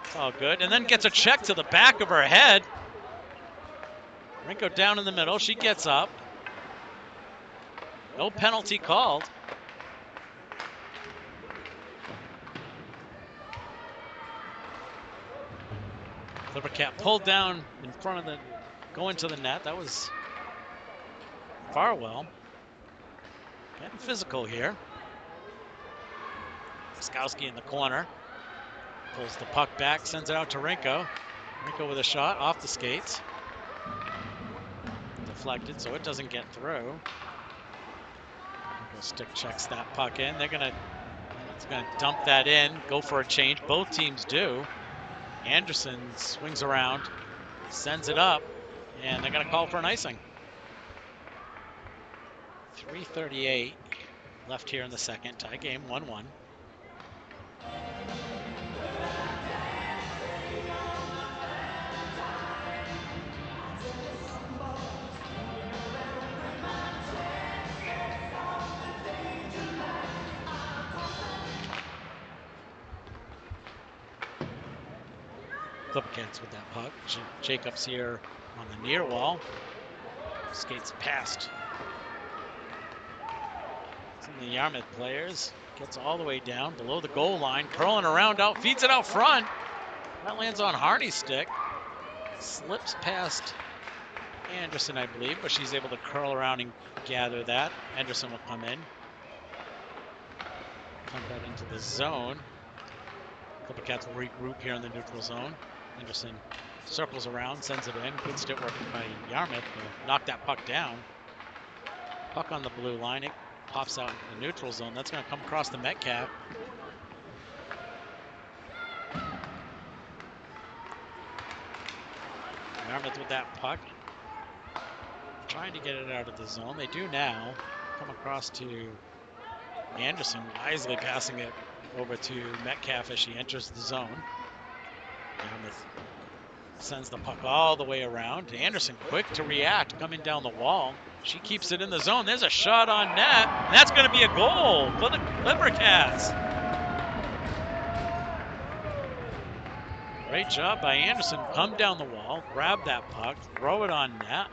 It's all good. And then gets a check to the back of her head. Renko down in the middle. She gets up. No penalty called. Clipper Cat pulled down in front of the, going to the net. That was Farwell. Getting physical here. Wiskowski in the corner. Pulls the puck back, sends it out to Renko. Renko with a shot off the skates. Deflected, so it doesn't get through. Renko stick checks that puck in. It's gonna dump that in, go for a change. Both teams do. Anderson swings around, sends it up, and they're gonna call for an icing. 3:38 left here in the second. Tie game 1-1. Clippercats with that puck. Jacobs here on the near wall. Skates past some of the Yarmouth players. Gets all the way down below the goal line. Curling around out. Feeds it out front. That lands on Hardy's stick. Slips past Anderson, I believe, but she's able to curl around and gather that. Anderson will come in. Pump that into the zone. Clippercats will regroup here in the neutral zone. Anderson circles around, sends it in. Good stick work by Yarmouth to knock that puck down. Puck on the blue line. It pops out into the neutral zone. That's going to come across the Metcalf. Yarmouth with that puck. Trying to get it out of the zone. They do now. Come across to Anderson, wisely passing it over to Metcalf as she enters the zone. Yarmouth sends the puck all the way around. Anderson quick to react, coming down the wall. She keeps it in the zone. There's a shot on net, and that's going to be a goal for the Clippercats. Great job by Anderson. Come down the wall, grab that puck, throw it on net.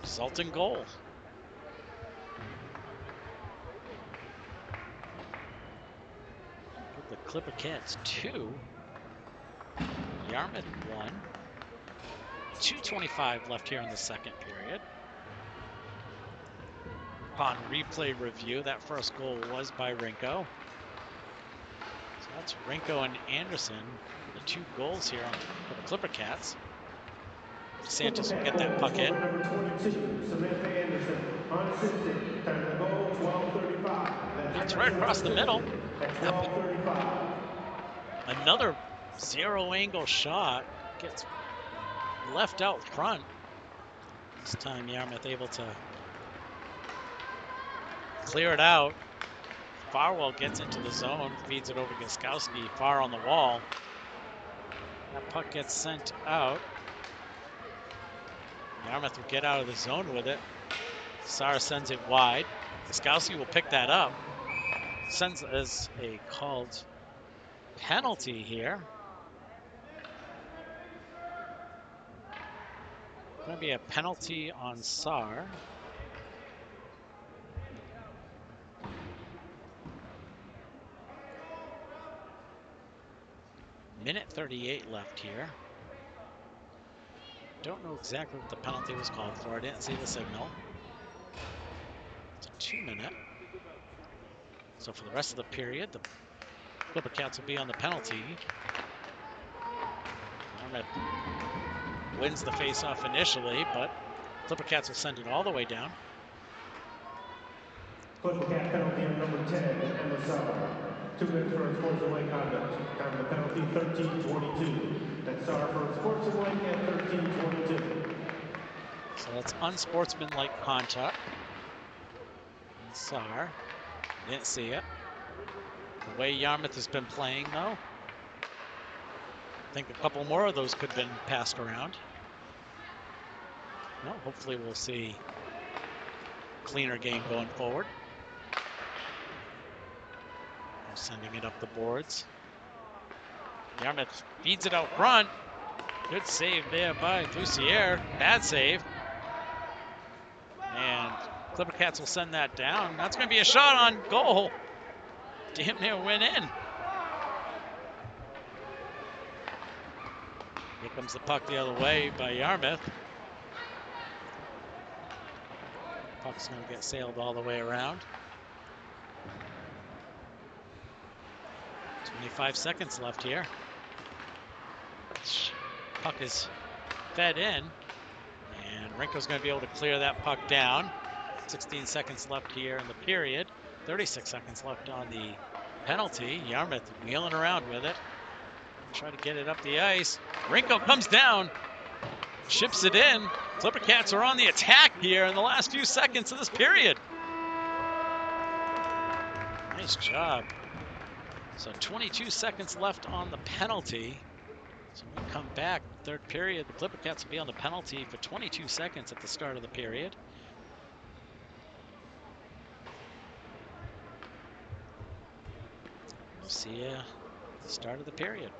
Resulting goal. Give the Clippercats 2. Yarmouth 1. 2:25 left here in the second period. Upon replay review, that first goal was by Rinko. So that's Rinko and Anderson, the 2 goals here for the Clippercats. Santos will get that puck in. Number 22, Samantha Anderson, unassisted. Time of the goal, 12:35. That's right across the middle. At 12:35. Another zero angle shot gets left out front. This time Yarmouth able to clear it out. Farwell gets into the zone, feeds it over to Gaskowski, far on the wall. That puck gets sent out. Yarmouth will get out of the zone with it. Sarr sends it wide. Gaskowski will pick that up. Sends as a called penalty here. Going to be a penalty on Sarr. Minute 38 left here. Don't know exactly what the penalty was called for. I didn't see the signal. It's a 2-minute. So for the rest of the period, the Clippercats will be on the penalty. Yarmouth wins the face-off initially, but Clippercats will send it all the way down. Clippercat penalty on number 10, Emma Sarr. 2 minutes for unsportsmanlike conduct. Time of the penalty, 13:22. That's Sarr for unsportsmanlike at 13:22. So that's unsportsmanlike contact. And Sarr didn't see it. The way Yarmouth has been playing, though, I think a couple more of those could have been passed around. Well, hopefully we'll see a cleaner game going forward. Sending it up the boards. Yarmouth feeds it out front. Good save there by Thussier. Bad save. And Clippercats will send that down. That's going to be a shot on goal. Damn near went in. Here comes the puck the other way by Yarmouth. Puck's going to get sailed all the way around. 25 seconds left here. Puck is fed in, and Rinko's going to be able to clear that puck down. 16 seconds left here in the period. 36 seconds left on the penalty. Yarmouth wheeling around with it. Try to get it up the ice. Rinko comes down, chips it in. Clippercats are on the attack here in the last few seconds of this period. Nice job. So 22 seconds left on the penalty. So when we come back, third period, the Clippercats will be on the penalty for 22 seconds at the start of the period. We'll see you at the start of the period.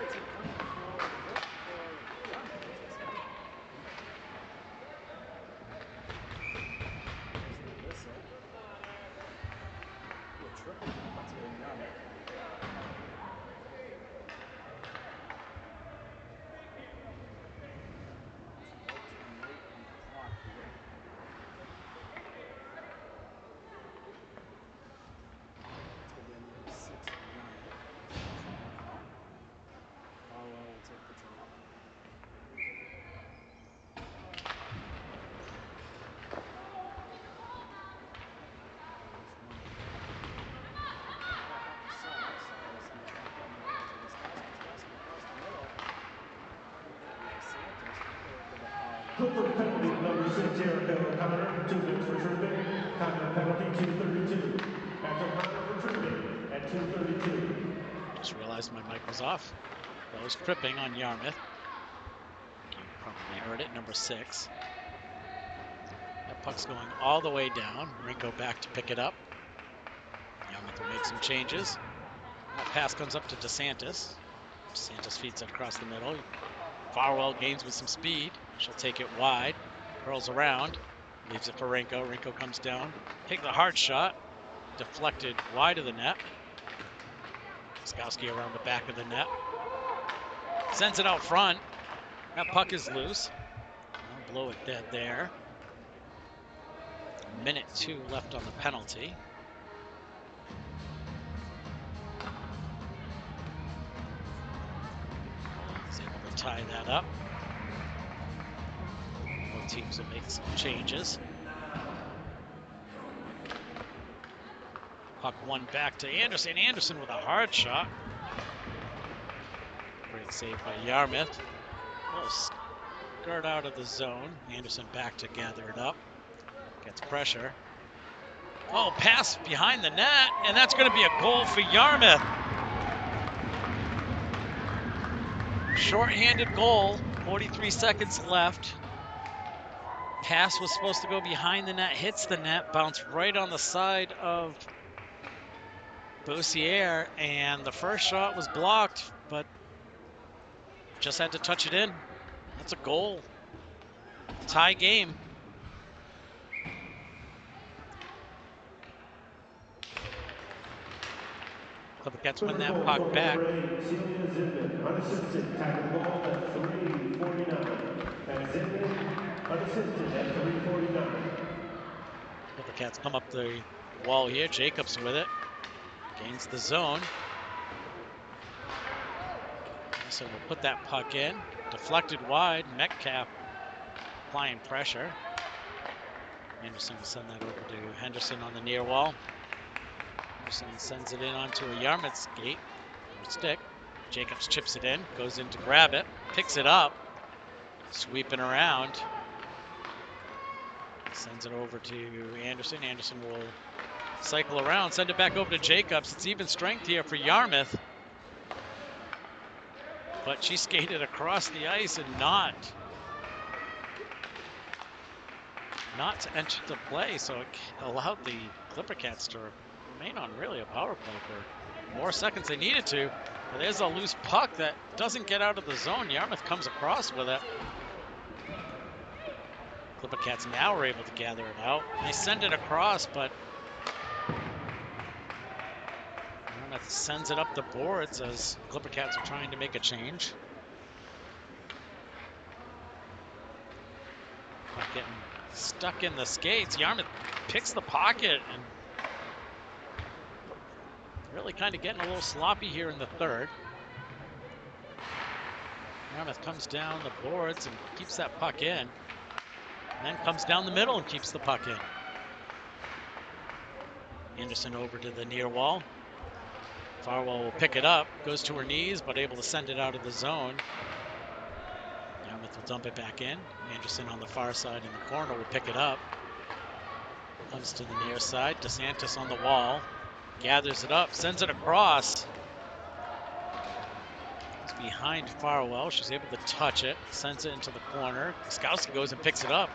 team coming for Yarmouth, that's what's happening. There's the whistle. Be a triple penalty in Yarmouth. Clifford penalty, number 6, Erica O'Connor, 2 minutes for tripping. Connor penalty, 2:32. After O'Connor for tripping at 2:32. Just realized my mic was off. That was tripping on Yarmouth. You probably heard it, number 6. That puck's going all the way down. Rinko back to pick it up. Yarmouth will make some changes. That pass comes up to DeSantis. DeSantis feeds it across the middle. Farwell gains with some speed. She'll take it wide. Curls around. Leaves it for Rinko. Rinko comes down. Take the hard shot. Deflected wide of the net. Skowski around the back of the net. Sends it out front. That puck is loose. I'll blow it dead there. 1:02 left on the penalty. He's able to tie that up. Both teams will make some changes. Puck one back to Anderson. Anderson with a hard shot. Great save by Yarmouth. Little skirt out of the zone. Anderson back to gather it up. Gets pressure. Oh, pass behind the net, and that's going to be a goal for Yarmouth. Short-handed goal, 43 seconds left. Pass was supposed to go behind the net, hits the net, bounced right on the side of Beaucier, and the first shot was blocked, but just had to touch it in. That's a goal. Tie game. Clippercats win that puck back. Celia Zinman, unassisted, tackled goal at 3:49. And Zinman, unassisted at 3:49. Clippercats come up the wall here. Jacobs with it. Gains the zone. So we'll put that puck in. Deflected wide. Metcalf applying pressure. Anderson will send that over to Henderson on the near wall. Anderson sends it in onto a Yarmouth skate or stick. Jacobs chips it in, goes in to grab it, picks it up, sweeping around. Sends it over to Anderson. Anderson will cycle around, send it back over to Jacobs. It's even strength here for Yarmouth. But she skated across the ice and not to enter the play, so it allowed the Clippercats to remain on really a power play for more seconds they needed to. But there's a loose puck that doesn't get out of the zone. Yarmouth comes across with it. Clippercats now are able to gather it out. They send it across, but Yarmouth sends it up the boards as Clippercats are trying to make a change. Puck getting stuck in the skates. Yarmouth picks the pocket and really kind of getting a little sloppy here in the third. Yarmouth comes down the boards and keeps that puck in. And then comes down the middle and keeps the puck in. Anderson over to the near wall. Farwell will pick it up, goes to her knees, but able to send it out of the zone. Yarmouth will dump it back in. Anderson on the far side in the corner will pick it up. Comes to the near side. DeSantis on the wall. Gathers it up, sends it across. It's behind Farwell. She's able to touch it, sends it into the corner. Skowski goes and picks it up.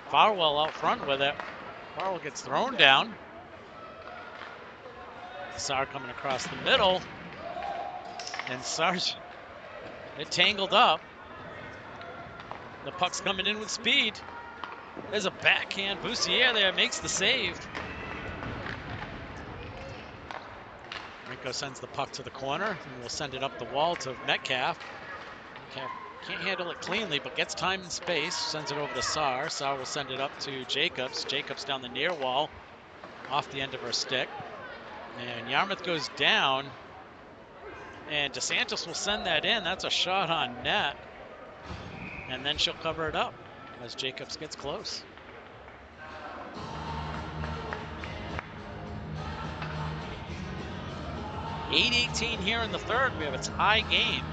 Farwell out front with it. Farwell gets thrown down. Sar coming across the middle. And Sar's It tangled up. The puck's coming in with speed. There's a backhand. Bussiere there makes the save. Rinko sends the puck to the corner and will send it up the wall to Metcalf. Metcalf can't handle it cleanly, but gets time and space. Sends it over to Saar. Saar will send it up to Jacobs. Jacobs down the near wall, off the end of her stick. And Yarmouth goes down. And DeSantis will send that in. That's a shot on net. And then she'll cover it up as Jacobs gets close. .8:18 here in the third. We have a tie game.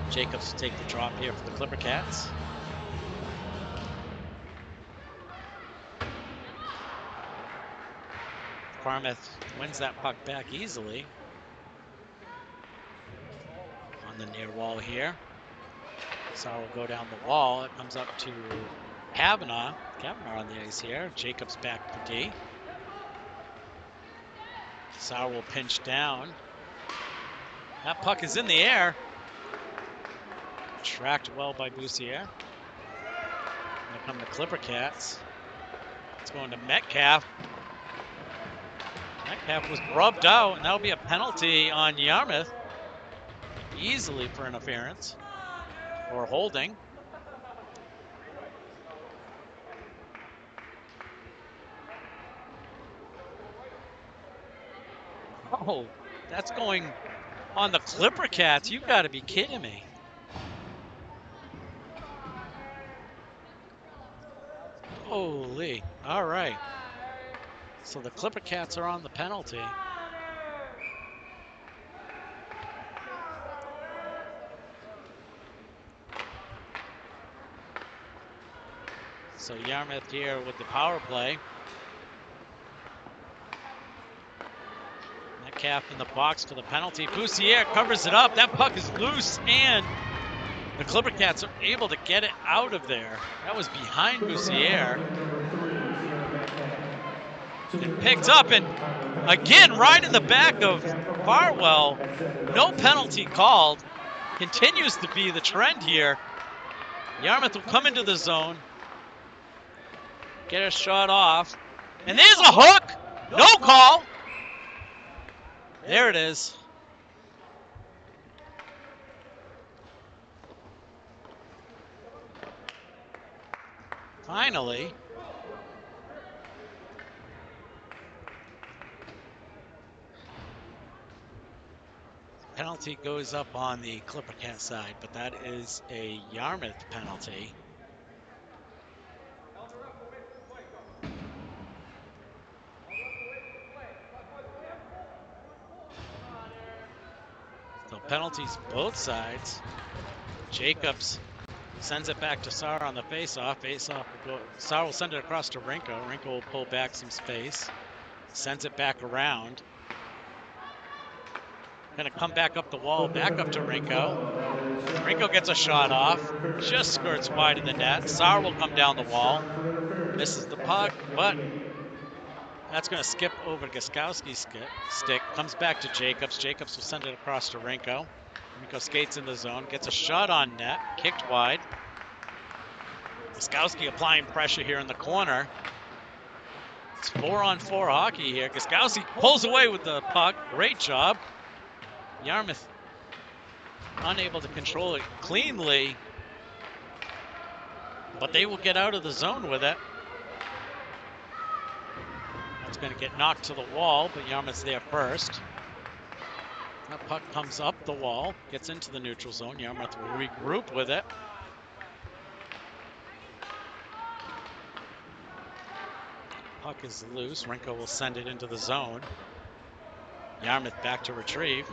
Jacobs will take the drop here for the Clipper Cats. Yarmouth wins that puck back easily. On the near wall here. Saar will go down the wall. It comes up to Kavanaugh. Kavanaugh on the ice here. Jacobs back for D. Saar will pinch down. That puck is in the air. Tracked well by Bussiere. Here come the Clipper Cats. It's going to Metcalf. Metcalf was rubbed out, and that'll be a penalty on Yarmouth. Easily for interference or holding. Oh, that's going on the Clipper Cats. You got to be kidding me. Holy. All right. So the Clipper Cats are on the penalty. So Yarmouth here with the power play. Metcalf in the box for the penalty. Bussiere covers it up. That puck is loose, and the Clipper Cats are able to get it out of there. That was behind Bussiere. And picked up, and again, right in the back of Farwell. No penalty called. Continues to be the trend here. Yarmouth will come into the zone. Get a shot off. And there's a hook. No call. There it is. Finally. Penalty goes up on the Clipper Cat side, but that is a Yarmouth penalty. So penalties both sides. Jacobs sends it back to Saar on the face-off. Face-off will go. Saar will send it across to Rinko. Rinko will pull back some space. Sends it back around. Gonna come back up the wall, back up to Rinko. Rinko gets a shot off. Just skirts wide of the net. Saar will come down the wall. Misses the puck, but that's going to skip over Gostkowski's stick. Comes back to Jacobs. Jacobs will send it across to Rinko. Rinko skates in the zone. Gets a shot on net. Kicked wide. Gostkowski applying pressure here in the corner. It's 4-on-4 hockey here. Gostkowski pulls away with the puck. Great job. Yarmouth unable to control it cleanly. But they will get out of the zone with it. It's going to get knocked to the wall, but Yarmouth's there first. That puck comes up the wall, gets into the neutral zone. Yarmouth will regroup with it. Puck is loose. Rinko will send it into the zone. Yarmouth back to retrieve.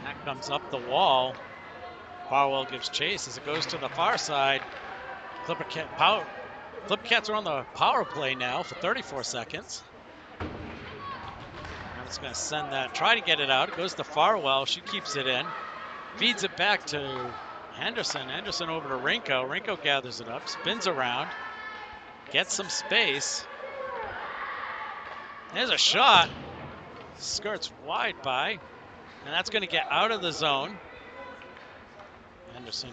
That comes up the wall. Farwell gives chase as it goes to the far side. Clipper Cats are on the power play now for 34 seconds. I'm just going to send that, try to get it out. It goes to Farwell. She keeps it in. Feeds it back to Henderson. Henderson over to Rinko. Rinko gathers it up, spins around. Gets some space. There's a shot. Skirts wide by. And that's going to get out of the zone. Anderson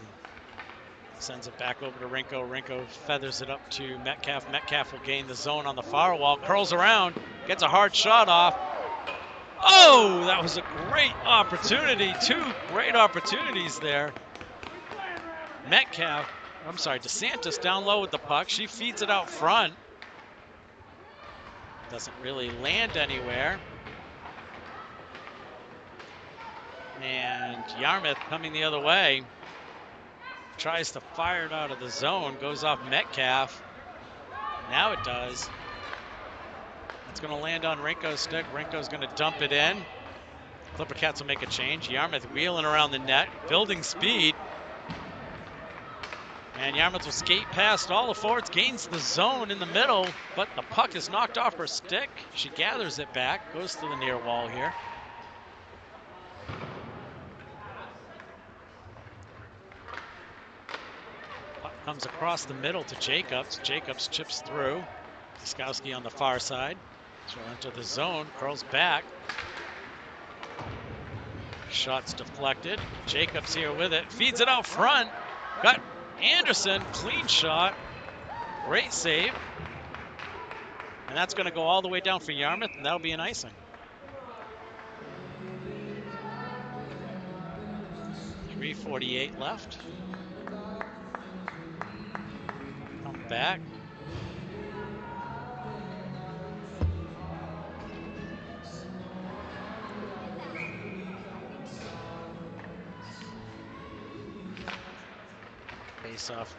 sends it back over to Rinko. Rinko feathers it up to Metcalf. Metcalf will gain the zone on the far wall. Curls around. Gets a hard shot off. Oh, that was a great opportunity. Two great opportunities there. DeSantis down low with the puck. She feeds it out front. Doesn't really land anywhere. And Yarmouth coming the other way. Tries to fire it out of the zone. Goes off Metcalf. Now it does. It's going to land on Rinko's stick. Rinko's going to dump it in. Clipper Cats will make a change. Yarmouth wheeling around the net, building speed. And Yarmouth will skate past all the forwards, gains the zone in the middle, but the puck is knocked off her stick. She gathers it back, goes to the near wall here. Puck comes across the middle to Jacobs. Jacobs chips through. Skowski on the far side. She'll enter the zone, curls back. Shot's deflected. Jacobs here with it. Feeds it out front. Got Anderson. Clean shot. Great save. And that's going to go all the way down for Yarmouth, and that'll be an icing. 3:48 left. Come back. Face off.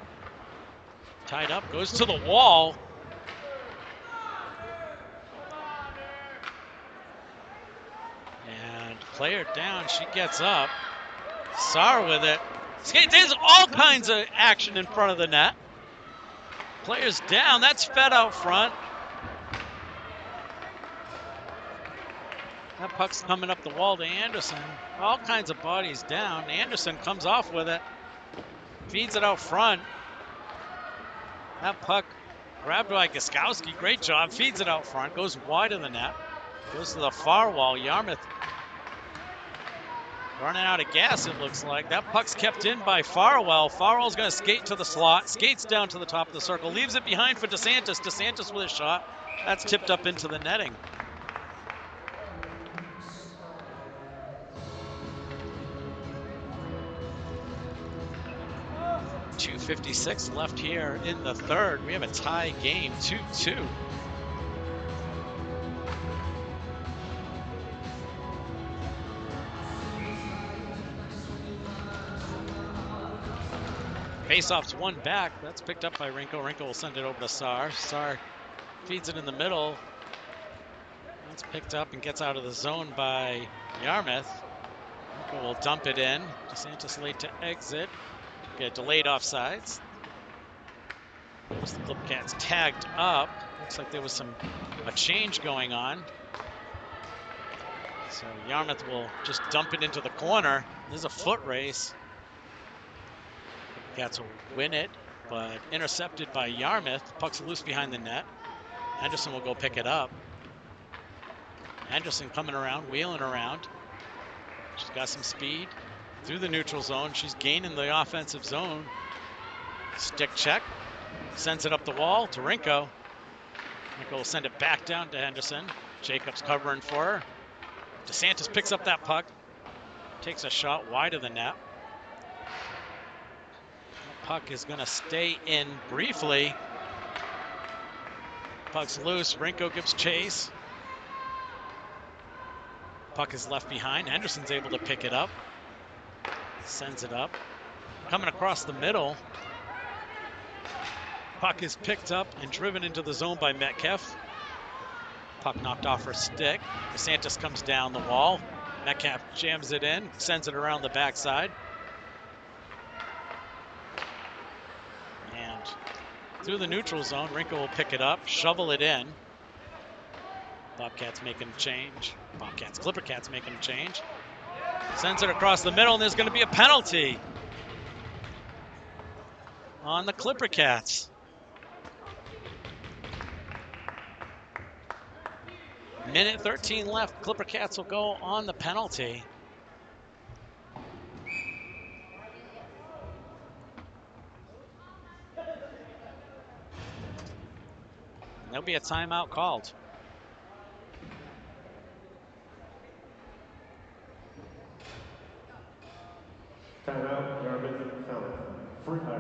Tied up, goes to the wall. And player down, she gets up. Sar with it. There's all kinds of action in front of the net. Players down, that's fed out front. That puck's coming up the wall to Anderson. All kinds of bodies down. Anderson comes off with it. Feeds it out front. That puck grabbed by Gostkowski. Great job. Feeds it out front. Goes wide of the net. Goes to the far wall. Yarmouth running out of gas, it looks like. That puck's kept in by Farwell. Farwell's going to skate to the slot. Skates down to the top of the circle. Leaves it behind for DeSantis. DeSantis with a shot. That's tipped up into the netting. .256 left here in the third. We have a tie game, 2-2. Faceoff's one back. That's picked up by Rinko. Rinko will send it over to Sar. Sar feeds it in the middle. That's picked up and gets out of the zone by Yarmouth. Rinko will dump it in. DeSantis late to exit. Get delayed offsides. The Clip Cats tagged up. Looks like there was a change going on. So Yarmouth will just dump it into the corner. There's a foot race. Cats will win it, but intercepted by Yarmouth. Puck's loose behind the net. Henderson will go pick it up. Henderson coming around, wheeling around. She's got some speed. Through the neutral zone. She's gaining the offensive zone. Stick check. Sends it up the wall to Rinko. Rinko will send it back down to Henderson. Jacobs covering for her. DeSantis picks up that puck. Takes a shot wide of the net. The puck is going to stay in briefly. Puck's loose. Rinko gives chase. Puck is left behind. Henderson's able to pick it up. Sends it up. Coming across the middle. Puck is picked up and driven into the zone by Metcalf. Puck knocked off her stick. DeSantis comes down the wall. Metcalf jams it in, sends it around the backside. And through the neutral zone, Rinko will pick it up, shovel it in. Bobcats making a change. Clipper Cats making a change. Sends it across the middle, and there's going to be a penalty on the Clipper Cats. Minute 13 left. Clipper Cats will go on the penalty. And there'll be a timeout called. Timeout, Yarmouth-Freeport.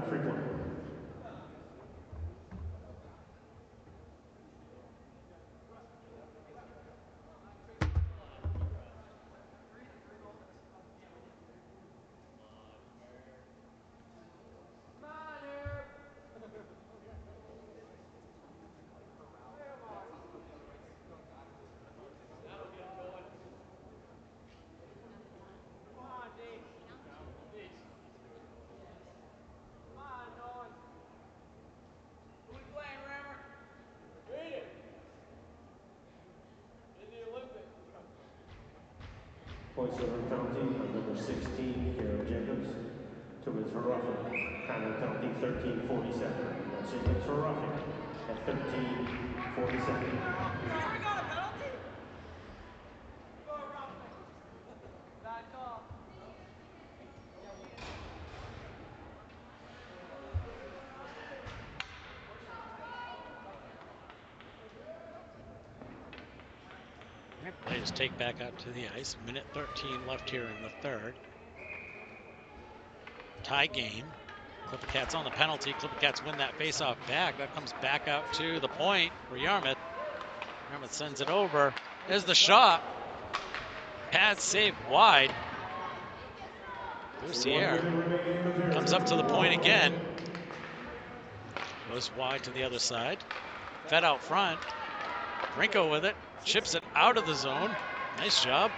Oyster penalty on number 16, Karen Jacobs. To his for roughing. Time penalty 13:47. That's Jacobs for roughing at 13:47. Players take back out to the ice. Minute 13 left here in the third. Tie game. Clipper Cats on the penalty. Clipper Cats win that faceoff back. That comes back out to the point for Yarmouth. Yarmouth sends it over. There's the shot. Pad saved wide. Lucier comes up to the point again. Goes wide to the other side. Fed out front. Rinko with it. Chips it out of the zone. Nice job.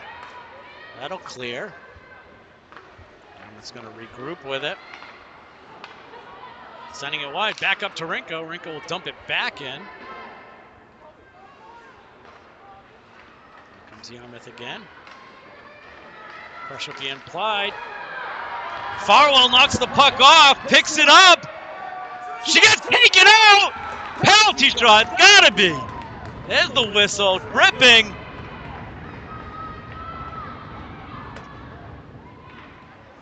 That'll clear. Yarmouth's going to regroup with it. Sending it wide. Back up to Rinko. Rinko will dump it back in. Here comes Yarmouth again. Pressure being applied. Farwell knocks the puck off. Picks it up. She gets taken out. Penalty shot. Gotta be. There's the whistle. Gripping.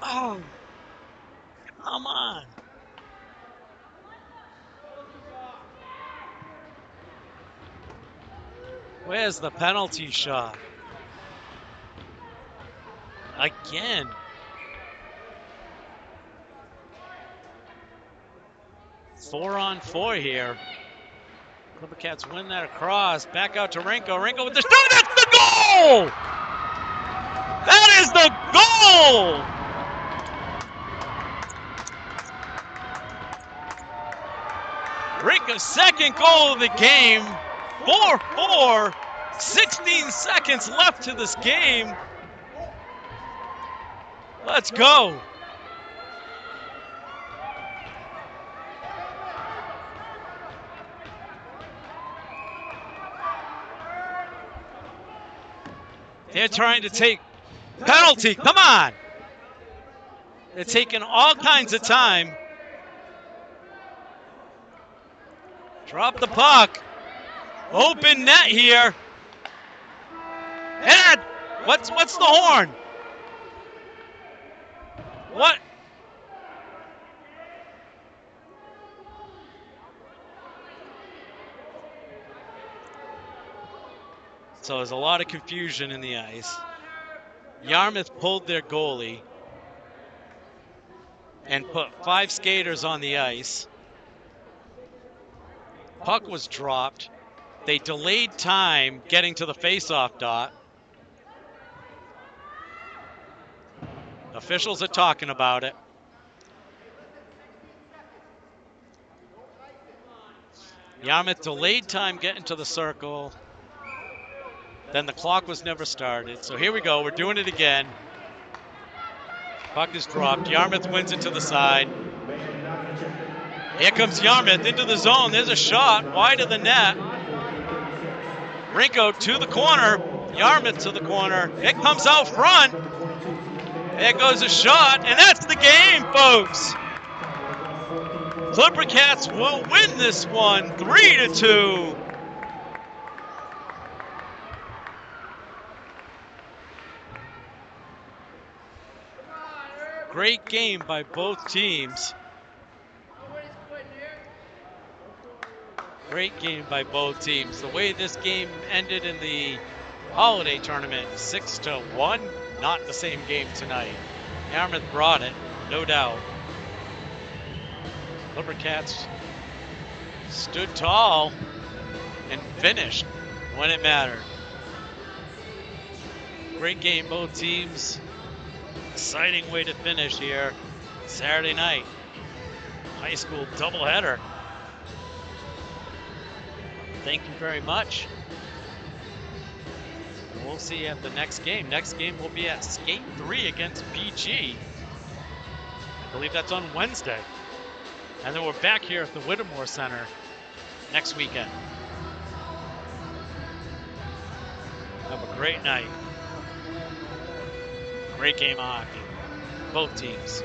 Oh. Come on. Where's the penalty shot? Again. Four on four here. Clipper Cats win that across. Back out to Rinko. Rinko with the shot. That's the goal! That is the goal! Rinko's second goal of the game. 4-4. 16 seconds left to this game. Let's go. They're trying to take penalty. Come on. They're taking all kinds of time. Drop the puck. Open net here. And what's the horn? What? So there's a lot of confusion in the ice. Yarmouth pulled their goalie and put 5 skaters on the ice. Puck was dropped. They delayed time getting to the face-off dot. Officials are talking about it. Yarmouth delayed time getting to the circle. Then the clock was never started. So here we go. We're doing it again. Puck is dropped. Yarmouth wins it to the side. Here comes Yarmouth into the zone. There's a shot wide of the net. Rinko to the corner. Yarmouth to the corner. It comes out front. There goes a shot, and that's the game, folks. Clipper Cats will win this one 3-2. great game by both teams. Great game by both teams. The way this game ended in the holiday tournament, 6-1, not the same game tonight. Yarmouth brought it, no doubt. Libercats stood tall and finished when it mattered. Great game, both teams. Exciting way to finish here Saturday night. High school doubleheader. Thank you very much. And we'll see you at the next game. Next game will be at Skate 3 against PG. I believe that's on Wednesday. And then we're back here at the Whittemore Center next weekend. Have a great night. Great game of hockey. Both teams.